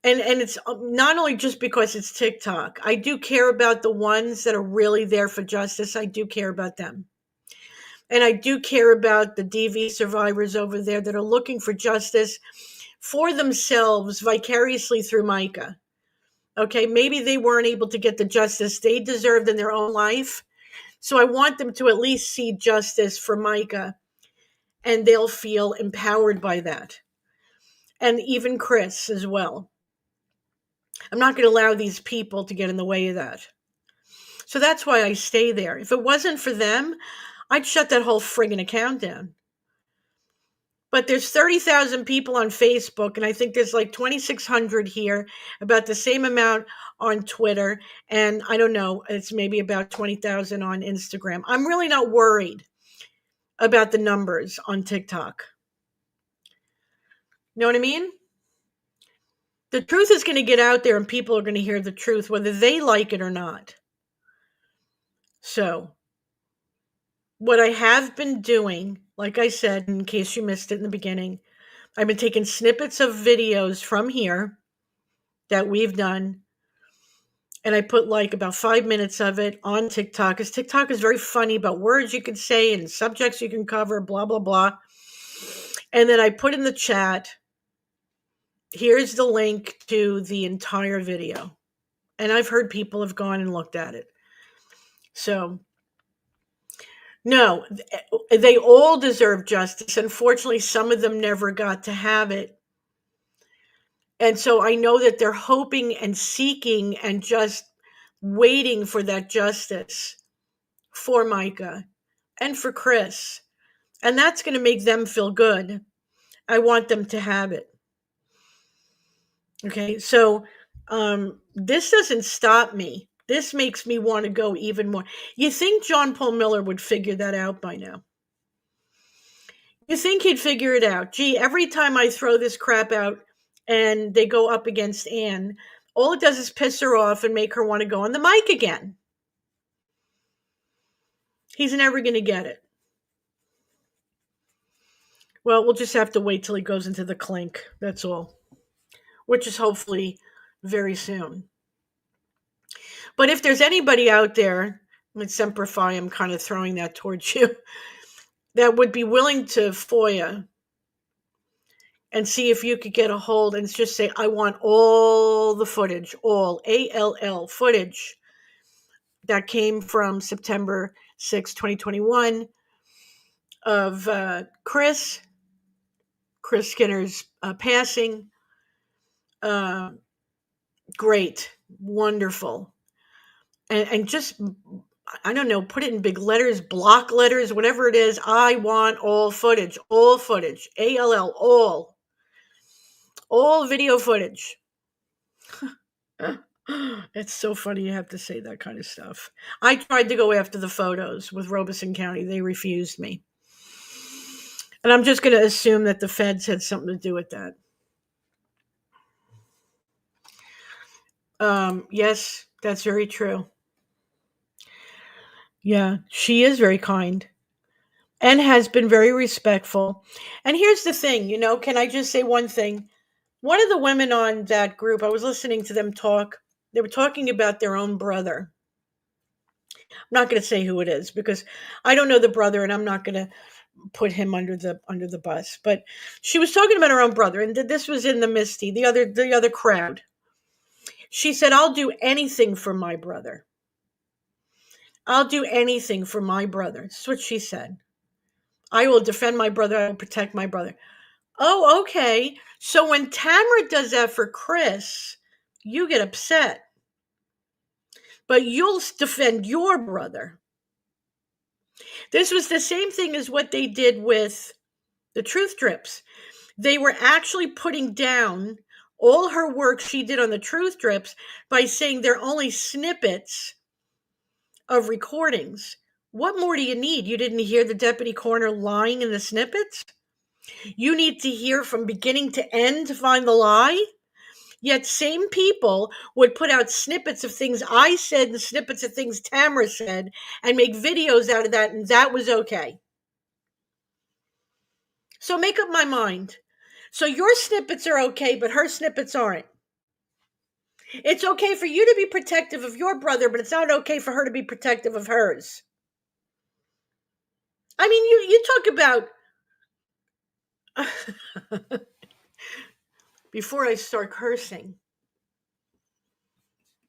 And it's not only just because it's TikTok. I do care about the ones that are really there for justice. I do care about them. And I do care about the DV survivors over there that are looking for justice for themselves vicariously through Mica. Okay, maybe they weren't able to get the justice they deserved in their own life. So I want them to at least see justice for Mica, and they'll feel empowered by that. And even Chris as well. I'm not going to allow these people to get in the way of that. So that's why I stay there. If it wasn't for them, I'd shut that whole friggin' account down. But there's 30,000 people on Facebook, and I think there's like 2,600 here, about the same amount on Twitter, and I don't know, it's maybe about 20,000 on Instagram. I'm really not worried about the numbers on TikTok. Know what I mean? The truth is going to get out there and people are going to hear the truth, whether they like it or not. So, what I have been doing, like I said, in case you missed it in the beginning, I've been taking snippets of videos from here that we've done, and I put like about 5 minutes of it on TikTok, because TikTok is very funny about words you can say and subjects you can cover, blah, blah, blah. And then I put in the chat, here's the link to the entire video. And I've heard people have gone and looked at it. So, no, they all deserve justice. Unfortunately, some of them never got to have it. And so I know that they're hoping and seeking and just waiting for that justice for Mica and for Chris. And that's going to make them feel good. I want them to have it. Okay, so this doesn't stop me. This makes me want to go even more. You think John Paul Miller would figure that out by now? You think he'd figure it out? Gee, every time I throw this crap out and they go up against Anne, all it does is piss her off and make her want to go on the mic again. He's never going to get it. Well, we'll just have to wait till he goes into the clink. That's all. Which is hopefully very soon. But if there's anybody out there, with Semper Fi, I'm kind of throwing that towards you, that would be willing to FOIA and see if you could get a hold and just say, I want all the footage, all ALL footage that came from September 6, 2021 of Chris Skinner's passing. Great, wonderful. And just, I don't know, put it in big letters, block letters, whatever it is. I want all footage, ALL, all video footage. It's so funny you have to say that kind of stuff. I tried to go after the photos with Robeson County. They refused me. And I'm just going to assume that the feds had something to do with that. Yes, that's very true. Yeah, she is very kind and has been very respectful. And here's the thing, can I just say one thing? One of the women on that group, I was listening to them talk. They were talking about their own brother. I'm not going to say who it is because I don't know the brother and I'm not going to put him under the bus. But she was talking about her own brother, and this was in the Misty, the other crowd. She said, I'll do anything for my brother. I'll do anything for my brother. That's what she said. I will defend my brother. I will protect my brother. Oh, okay. So when Tamara does that for Chris, you get upset. But you'll defend your brother. This was the same thing as what they did with the Truth Drips. They were actually putting down all her work she did on the Truth Drips by saying they're only snippets of recordings. What more do you need? You didn't hear the deputy coroner lying in the snippets? You need to hear from beginning to end to find the lie? Yet same people would put out snippets of things I said and snippets of things Tamara said and make videos out of that, and that was okay. So make up my mind. So your snippets are okay, but her snippets aren't. It's okay for you to be protective of your brother, but it's not okay for her to be protective of hers. I mean, you talk about... Before I start cursing,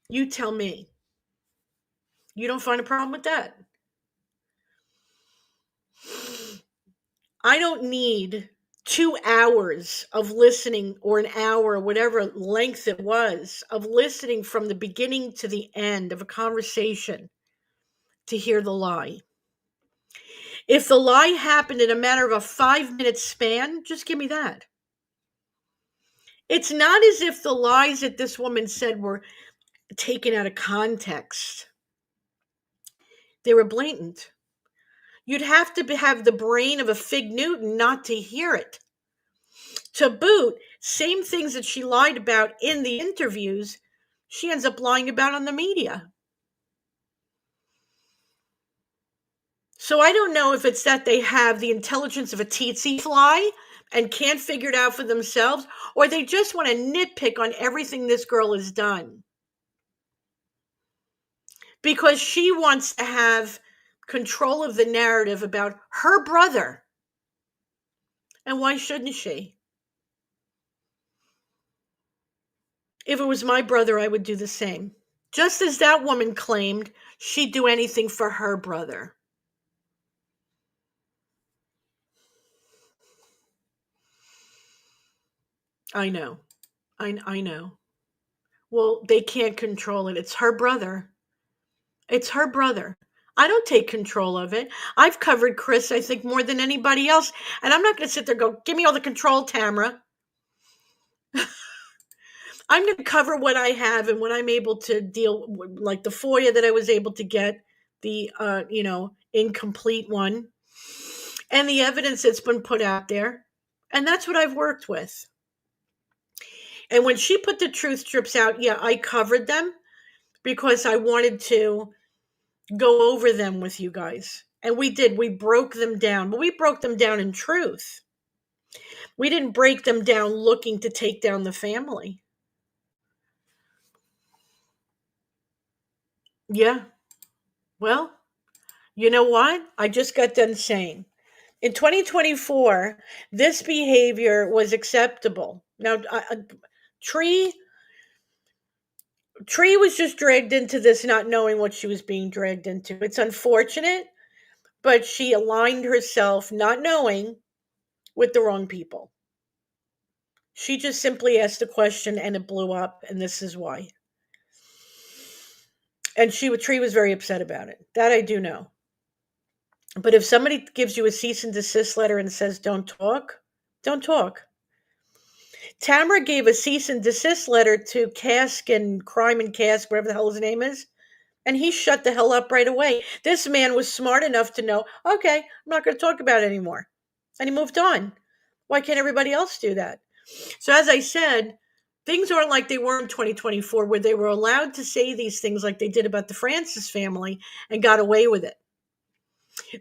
you tell me. You don't find a problem with that? I don't need 2 hours of listening, or an hour, whatever length it was, of listening from the beginning to the end of a conversation to hear the lie. If the lie happened in a matter of a 5-minute span, just give me that. It's not as if the lies that this woman said were taken out of context. They were blatant. You'd have to have the brain of a Fig Newton not to hear it. To boot, same things that she lied about in the interviews, she ends up lying about on the media. So I don't know if it's that they have the intelligence of a tsetse fly and can't figure it out for themselves, or they just want to nitpick on everything this girl has done. Because she wants to have control of the narrative about her brother. And why shouldn't she? If it was my brother, I would do the same. Just as that woman claimed she'd do anything for her brother. I know. I know. Well, they can't control it. It's her brother. It's her brother. I don't take control of it. I've covered Chris, I think, more than anybody else. And I'm not going to sit there and go, give me all the control, Tamara. I'm going to cover what I have and what I'm able to deal with, like the FOIA that I was able to get, the, incomplete one, and the evidence that's been put out there. And that's what I've worked with. And when she put the truth strips out, yeah, I covered them because I wanted to go over them with you guys. And we did. We broke them down. But we broke them down in truth. We didn't break them down looking to take down the family. Yeah. Well, you know what? I just got done saying. In 2024, this behavior was acceptable. Now, Tree was just dragged into this not knowing what she was being dragged into. It's unfortunate, but she aligned herself not knowing with the wrong people. She just simply asked a question and it blew up, and this is why. And Tree was very upset about it. That I do know. But if somebody gives you a cease and desist letter and says don't talk, don't talk. Tamara gave a cease and desist letter to Cask and Crime and Cask, whatever the hell his name is, and he shut the hell up right away. This man was smart enough to know, okay, I'm not going to talk about it anymore. And he moved on. Why can't everybody else do that? So as I said, things aren't like they were in 2024 where they were allowed to say these things like they did about the Francis family and got away with it.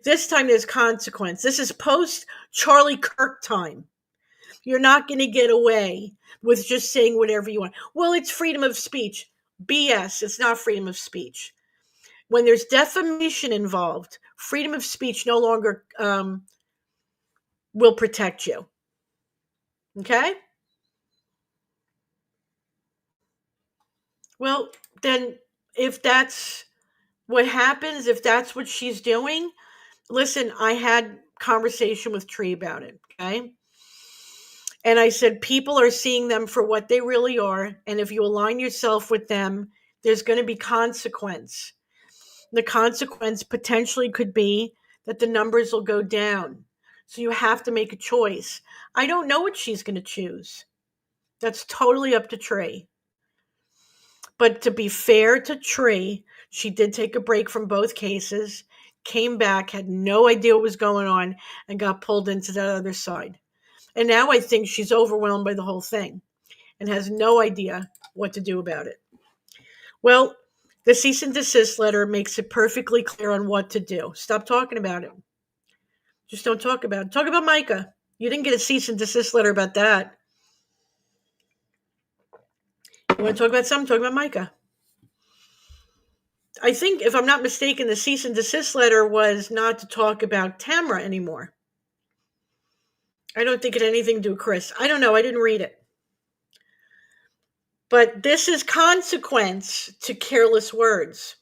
This time there's consequence. This is post Charlie Kirk time. You're not going to get away with just saying whatever you want. Well, it's freedom of speech. BS. It's not freedom of speech. When there's defamation involved, freedom of speech no longer will protect you. Okay? Well, then if that's what happens, if that's what she's doing, listen, I had conversation with Tree about it, okay? And I said, people are seeing them for what they really are. And if you align yourself with them, there's going to be consequence. The consequence potentially could be that the numbers will go down. So you have to make a choice. I don't know what she's going to choose. That's totally up to Tree. But to be fair to Tree, she did take a break from both cases, came back, had no idea what was going on, and got pulled into that other side. And now I think she's overwhelmed by the whole thing and has no idea what to do about it. Well, the cease and desist letter makes it perfectly clear on what to do. Stop talking about it. Just don't talk about it. Talk about Mica. You didn't get a cease and desist letter about that. You want to talk about something? Talk about Mica. I think, if I'm not mistaken, the cease and desist letter was not to talk about Tamara anymore. I don't think it had anything to do with Chris. I don't know. I didn't read it. But this is consequence to careless words.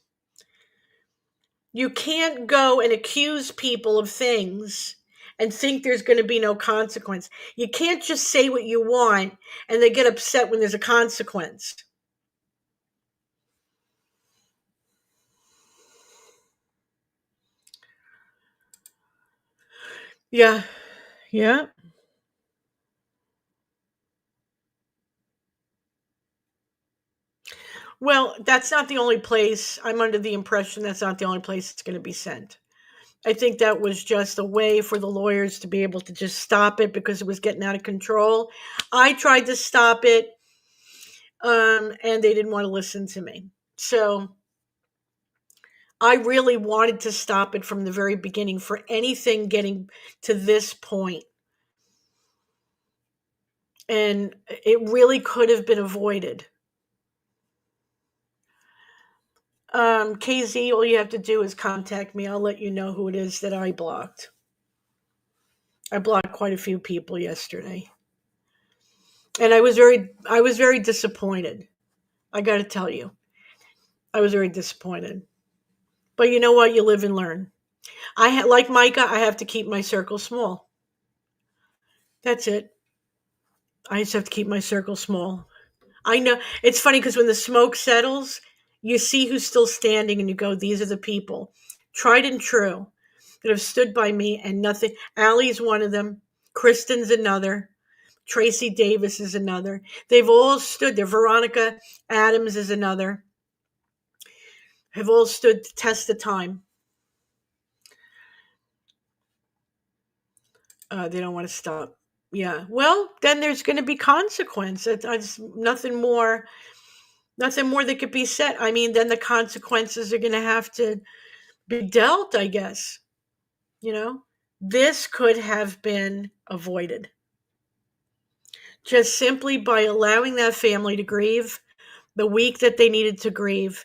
You can't go and accuse people of things and think there's going to be no consequence. You can't just say what you want and they get upset when there's a consequence. Yeah. Yeah. Well, that's not the only place. I'm under the impression that's not the only place it's going to be sent. I think that was just a way for the lawyers to be able to just stop it because it was getting out of control. I tried to stop it, and they didn't want to listen to me. So I really wanted to stop it from the very beginning for anything getting to this point. And it really could have been avoided. KZ, all you have to do is contact me. I'll let you know who it is that I blocked. I blocked quite a few people yesterday. And I was very disappointed. I got to tell you. I was very disappointed. But you know what? You live and learn. Like Mica, I have to keep my circle small. That's it. I just have to keep my circle small. I know it's funny because when the smoke settles, you see who's still standing and you go, these are the people, tried and true, that have stood by me and nothing. Allie's one of them. Kristen's another. Tracy Davis is another. They've all stood there. Veronica Adams is another. Have all stood the test of time. They don't want to stop. Yeah. Well, then there's going to be consequence. It's nothing more. Nothing more that could be said. I mean, then the consequences are going to have to be dealt, I guess. You know, this could have been avoided just simply by allowing that family to grieve the week that they needed to grieve,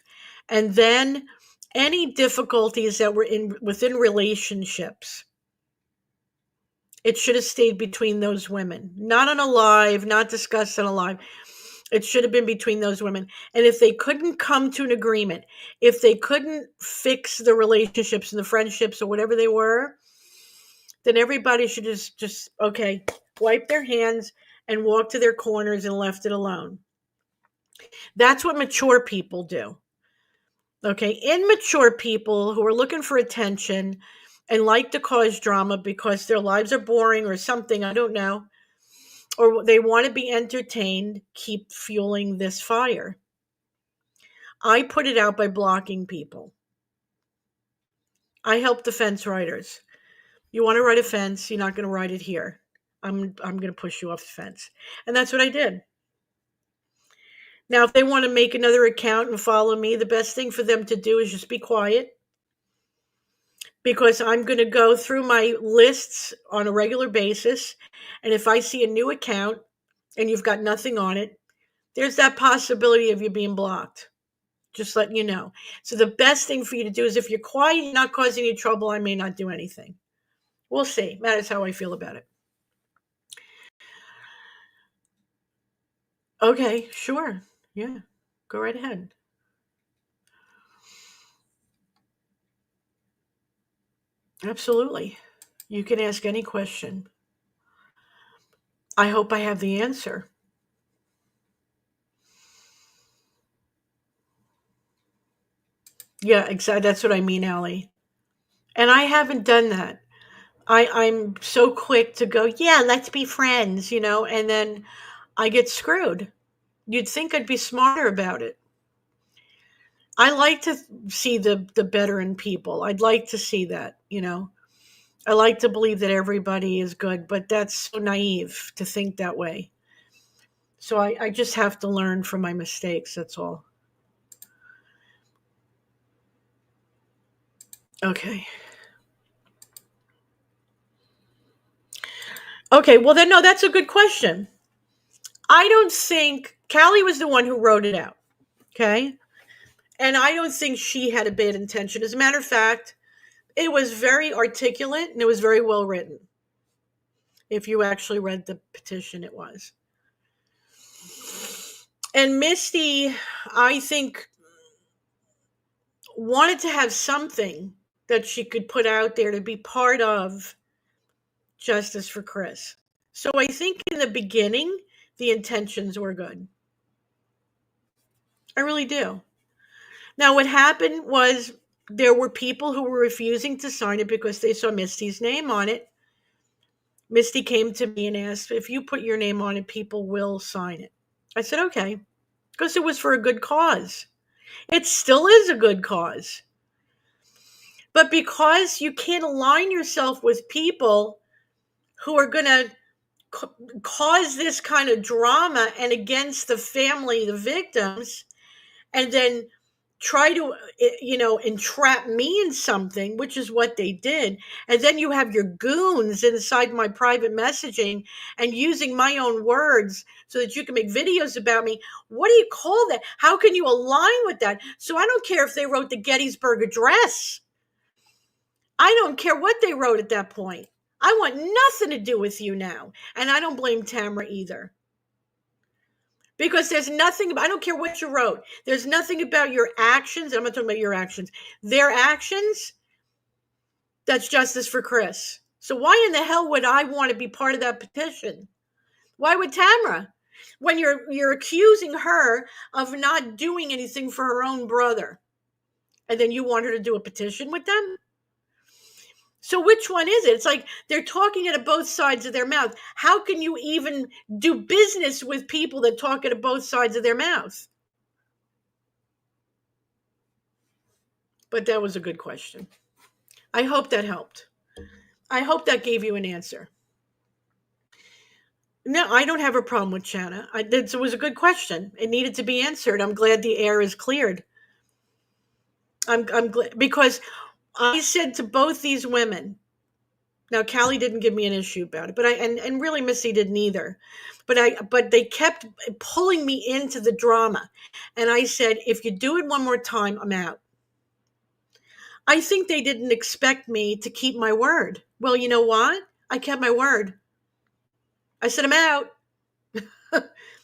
and then any difficulties that were within relationships. It should have stayed between those women, not on a live, not discussed on a live. It should have been between those women. And if they couldn't come to an agreement, if they couldn't fix the relationships and the friendships or whatever they were, then everybody should just okay, wipe their hands and walk to their corners and left it alone. That's what mature people do. Okay, immature people who are looking for attention and like to cause drama because their lives are boring or something, I don't know, or they want to be entertained, keep fueling this fire. I put it out by blocking people. I help the fence riders. You want to ride a fence, you're not going to ride it here. I'm going to push you off the fence. And that's what I did. Now, if they want to make another account and follow me, the best thing for them to do is just be quiet, because I'm going to go through my lists on a regular basis. And if I see a new account and you've got nothing on it, there's that possibility of you being blocked. Just letting you know. So the best thing for you to do is, if you're quiet, you're not causing any trouble, I may not do anything. We'll see. That is how I feel about it. Okay, sure. Yeah, go right ahead. Absolutely. You can ask any question. I hope I have the answer. Yeah, exactly. That's what I mean, Allie. And I haven't done that. I'm so quick to go, yeah, let's be friends, and then I get screwed. You'd think I'd be smarter about it. I like to see the better in people. I'd like to see that. I like to believe that everybody is good, but that's so naive to think that way. So I just have to learn from my mistakes. That's all. Okay. Okay. Well, then, no, that's a good question. I don't think Callie was the one who wrote it out. Okay. And I don't think she had a bad intention. As a matter of fact, it was very articulate and it was very well written. If you actually read the petition, it was. And Misty, I think, wanted to have something that she could put out there to be part of Justice for Chris. So I think in the beginning, the intentions were good. I really do. Now, what happened was there were people who were refusing to sign it because they saw Misty's name on it. Misty came to me and asked, if you put your name on it, people will sign it. I said, okay, because it was for a good cause. It still is a good cause. But because you can't align yourself with people who are going to cause this kind of drama and against the family, the victims, and then try to entrap me in something, which is what they did, and then you have your goons inside my private messaging and using my own words so that you can make videos about me. What do you call that? How can you align with that? So I don't care if they wrote the Gettysburg Address. I don't care what they wrote at that point. I want nothing to do with you now, and I don't blame Tamara either. Because there's nothing, I don't care what you wrote. There's nothing about your actions. I'm not talking about your actions. Their actions, that's justice for Chris. So why in the hell would I want to be part of that petition? Why would Tamara? When you're accusing her of not doing anything for her own brother, and then you want her to do a petition with them? So which one is it? It's like they're talking out of both sides of their mouth. How can you even do business with people that talk out of both sides of their mouth? But that was a good question. I hope that helped. I hope that gave you an answer. No, I don't have a problem with Shanna. It was a good question. It needed to be answered. I'm glad the air is cleared. I'm glad, because I said to both these women, now Callie didn't give me an issue about it, but and really Missy didn't either. But they kept pulling me into the drama. And I said, if you do it one more time, I'm out. I think they didn't expect me to keep my word. Well, you know what? I kept my word. I said, I'm out.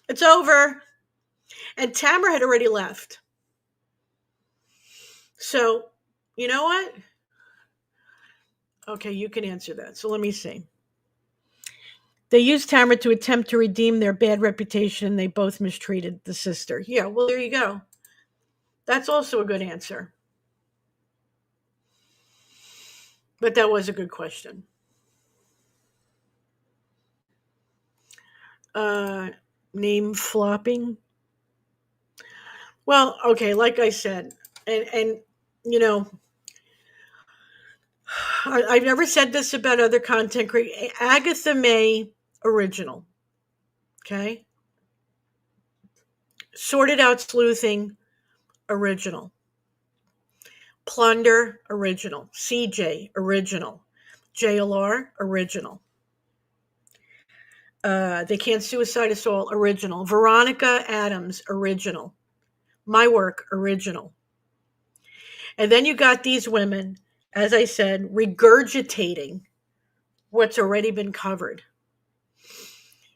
It's over. And Tamara had already left. So, you know what? Okay, you can answer that. So let me see. They used Tamara to attempt to redeem their bad reputation, and they both mistreated the sister. Yeah, well, there you go. That's also a good answer. But that was a good question. Name flopping. Well, okay, like I said, and you know, I've never said this about other content creators. Agatha May original. Okay. Sorted Out Sleuthing original. Plunder original. CJ original. JLR original. They Can't Suicide Us All original. Veronica Adams original. My Work original. And then you got these women, as I said, regurgitating what's already been covered.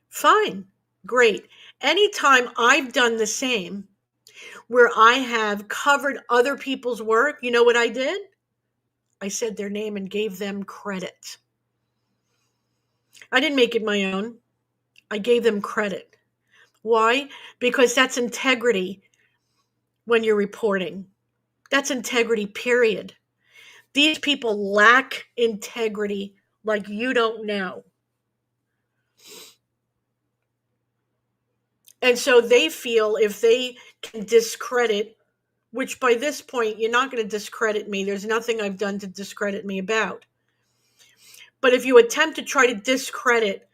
Fine, great. Anytime I've done the same, where I have covered other people's work, you know what I did? I said their name and gave them credit. I didn't make it my own. I gave them credit. Why? Because that's integrity when you're reporting. That's integrity, period. These people lack integrity like you don't know. And so they feel if they can discredit, which by this point, you're not going to discredit me. There's nothing I've done to discredit me about. But if you attempt to try to discredit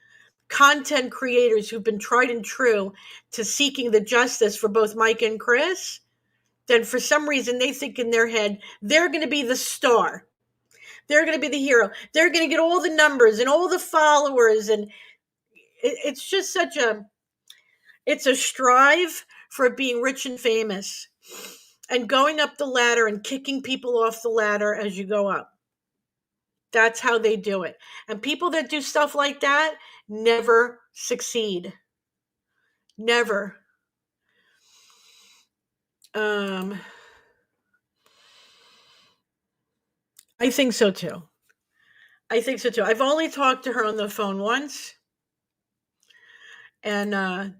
content creators who've been tried and true to seeking the justice for both Mike and Chris, then for some reason they think in their head they're going to be the star. They're going to be the hero. They're going to get all the numbers and all the followers. And it's just it's a strive for being rich and famous and going up the ladder and kicking people off the ladder as you go up. That's how they do it. And people that do stuff like that never succeed. Never. I think so too. I've only talked to her on the phone once. And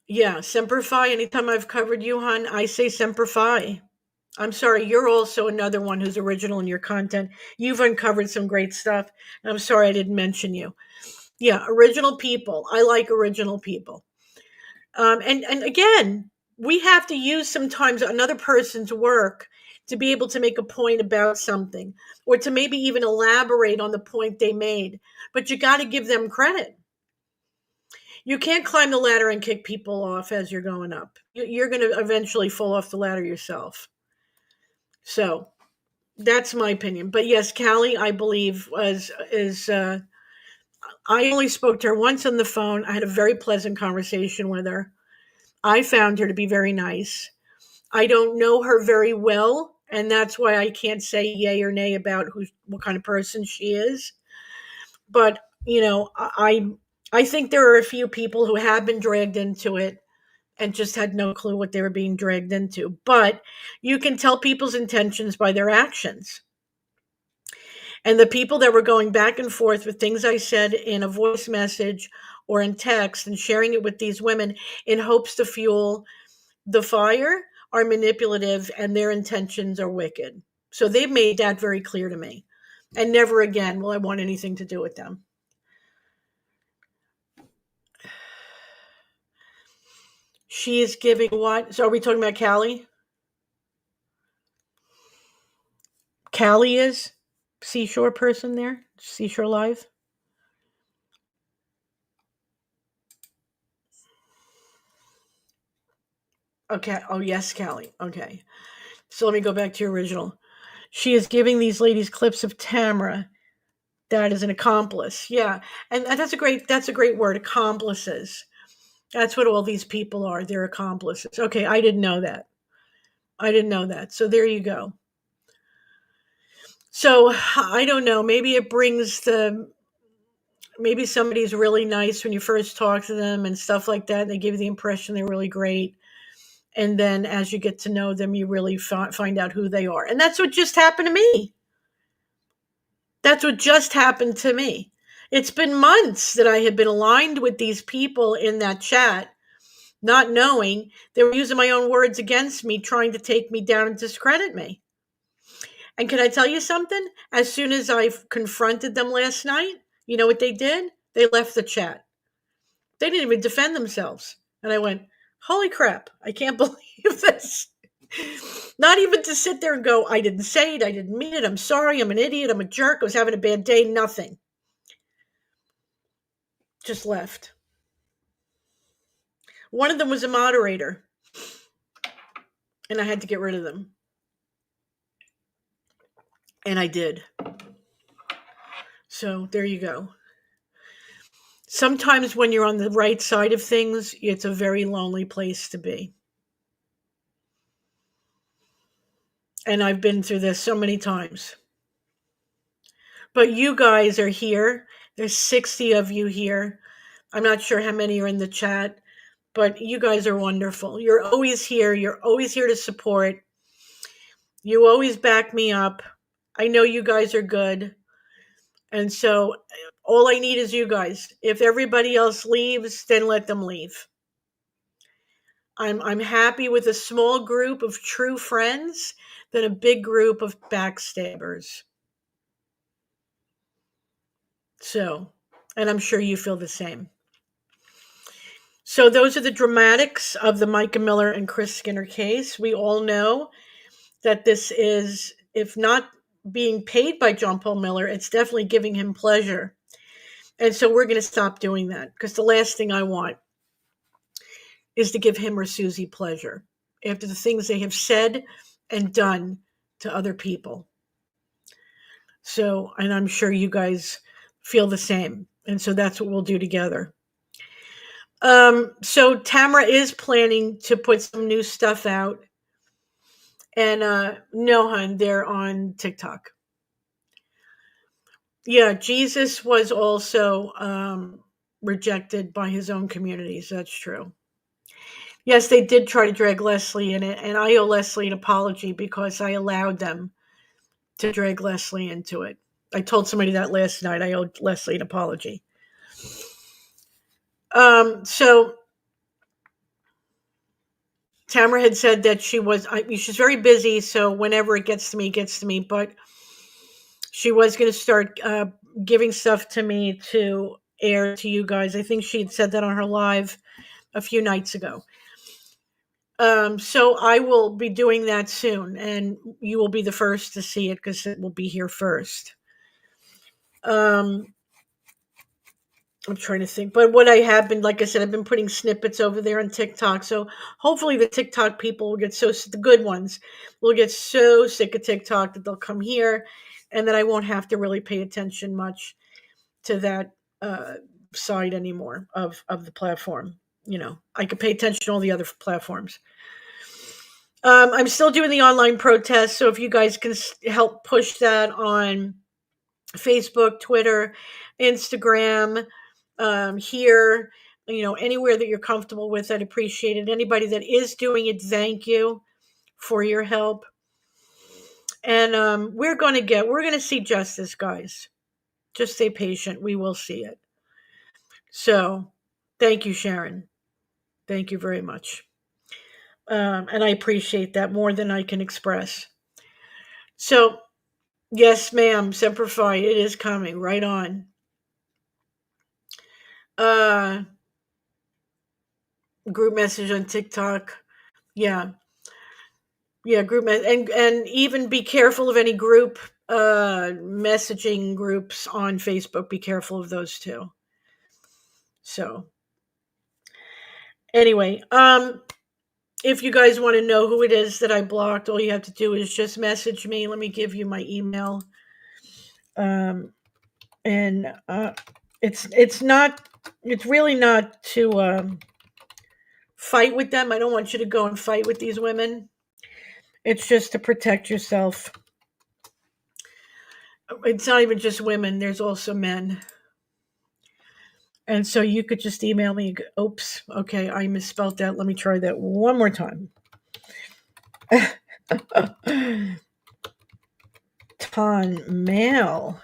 yeah, Semper Fi. Anytime I've covered you, hon, I say Semper Fi. I'm sorry, you're also another one who's original in your content. You've uncovered some great stuff. I'm sorry I didn't mention you. Yeah, original people. I like original people. And again, we have to use sometimes another person's work to be able to make a point about something, or to maybe even elaborate on the point they made. But you got to give them credit. You can't climb the ladder and kick people off as you're going up. You're going to eventually fall off the ladder yourself. So that's my opinion. But yes, Callie, I believe I only spoke to her once on the phone. I had a very pleasant conversation with her. I found her to be very nice. I don't know her very well, and that's why I can't say yay or nay about what kind of person she is. But I think there are a few people who have been dragged into it and just had no clue what they were being dragged into. But you can tell people's intentions by their actions. And the people that were going back and forth with things I said in a voice message or in text and sharing it with these women in hopes to fuel the fire are manipulative, and their intentions are wicked. So they've made that very clear to me. And never again will I want anything to do with them. She is giving what? So are we talking about Callie? Callie is? Seashore person there? Seashore Live? Okay. Oh, yes, Callie. Okay. So let me go back to your original. She is giving these ladies clips of Tamara. That is an accomplice. Yeah. And that's a great word, accomplices. That's what all these people are. They're accomplices. Okay, I didn't know that. So there you go. So I don't know. Maybe somebody's really nice when you first talk to them and stuff like that. And they give you the impression they're really great. And then as you get to know them, you really find out who they are. And that's what just happened to me. It's been months that I had been aligned with these people in that chat, not knowing they were using my own words against me, trying to take me down and discredit me. And can I tell you something? As soon as I confronted them last night, you know what they did? They left the chat. They didn't even defend themselves. And I went, holy crap, I can't believe this. Not even to sit there and go, I didn't say it, I didn't mean it, I'm sorry, I'm an idiot, I'm a jerk, I was having a bad day, nothing. Just left. One of them was a moderator, and I had to get rid of them. And I did. So there you go. Sometimes when you're on the right side of things, it's a very lonely place to be. And I've been through this so many times. But you guys are here. There's 60 of you here. I'm not sure how many are in the chat, but you guys are wonderful. You're always here. You're always here to support. You always back me up. I know you guys are good. And so all I need is you guys. If everybody else leaves, then let them leave. I'm happy with a small group of true friends than a big group of backstabbers. So, and I'm sure you feel the same. So those are the dramatics of the Mica Miller and Chris Skinner case. We all know that this is, if not being paid by John Paul Miller, it's definitely giving him pleasure. And so we're going to stop doing that, because the last thing I want is to give him or Susie pleasure after the things they have said and done to other people. So, and I'm sure you guys feel the same. And so that's what we'll do together. So Tamara is planning to put some new stuff out. And no, hun, they're on TikTok. Yeah, Jesus was also rejected by his own communities. That's true. Yes, they did try to drag Leslie in it, and I owe Leslie an apology because I allowed them to drag Leslie into it. I told somebody that last night. I owed Leslie an apology. So Tamara had said that she's very busy, so whenever it gets to me, it gets to me. But she was going to start giving stuff to me to air to you guys. I think she had said that on her live a few nights ago. So I will be doing that soon, and you will be the first to see it because it will be here first. I'm trying to think, but what I have been, like I said, I've been putting snippets over there on TikTok. So hopefully the TikTok people will get the good ones will get so sick of TikTok that they'll come here, and that I won't have to really pay attention much to that uh, side anymore of the platform. I could pay attention to all the other platforms. I'm still doing the online protest, so if you guys can help push that on Facebook, Twitter, Instagram, here, anywhere that you're comfortable with, I'd appreciate it. Anybody that is doing it, thank you for your help. And we're going to see justice, guys. Just stay patient. We will see it. So, thank you, Sharon. Thank you very much. And I appreciate that more than I can express. So, yes, ma'am, Semper Fi, it is coming. Right on. Uh, Group message on TikTok. Yeah. Yeah, and even be careful of any group messaging groups on Facebook. Be careful of those too. So, anyway, if you guys want to know who it is that I blocked, all you have to do is just message me. Let me give you my email. And it's really not to fight with them. I don't want you to go and fight with these women. It's just to protect yourself. It's not even just women. There's also men. And so you could just email me. Oops. Okay, I misspelled that. Let me try that one more time. Ton mail.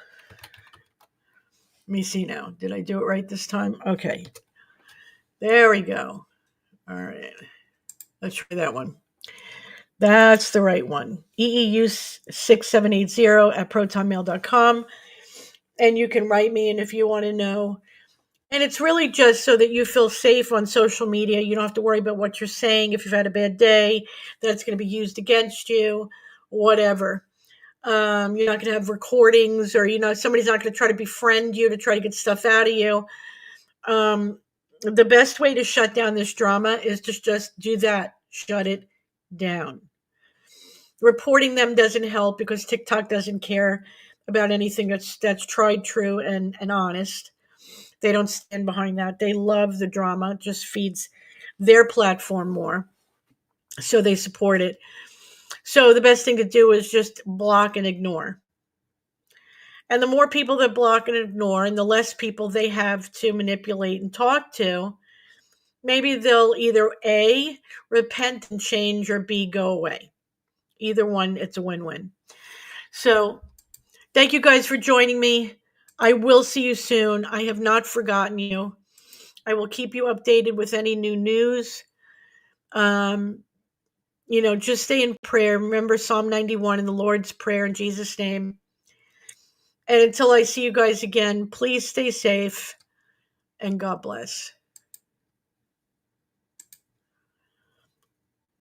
Let me see now. Did I do it right this time? Okay. There we go. All right. Let's try that one. That's the right one. EEU6780 at protonmail.com. And you can write me, and if you want to know. And it's really just so that you feel safe on social media. You don't have to worry about what you're saying if you've had a bad day, that it's going to be used against you, whatever. You're not going to have recordings, or somebody's not going to try to befriend you to try to get stuff out of you. The best way to shut down this drama is to just do that. Shut it down. Reporting them doesn't help because TikTok doesn't care about anything that's tried, true, and honest. They don't stand behind that. They love the drama. It just feeds their platform more. So they support it. So the best thing to do is just block and ignore. And the more people that block and ignore, and the less people they have to manipulate and talk to, maybe they'll either A, repent and change, or B, go away. Either one, it's a win-win. So thank you guys for joining me. I will see you soon. I have not forgotten you. I will keep you updated with any new news. Just stay in prayer. Remember Psalm 91 and the Lord's Prayer in Jesus' name. And until I see you guys again, please stay safe and God bless.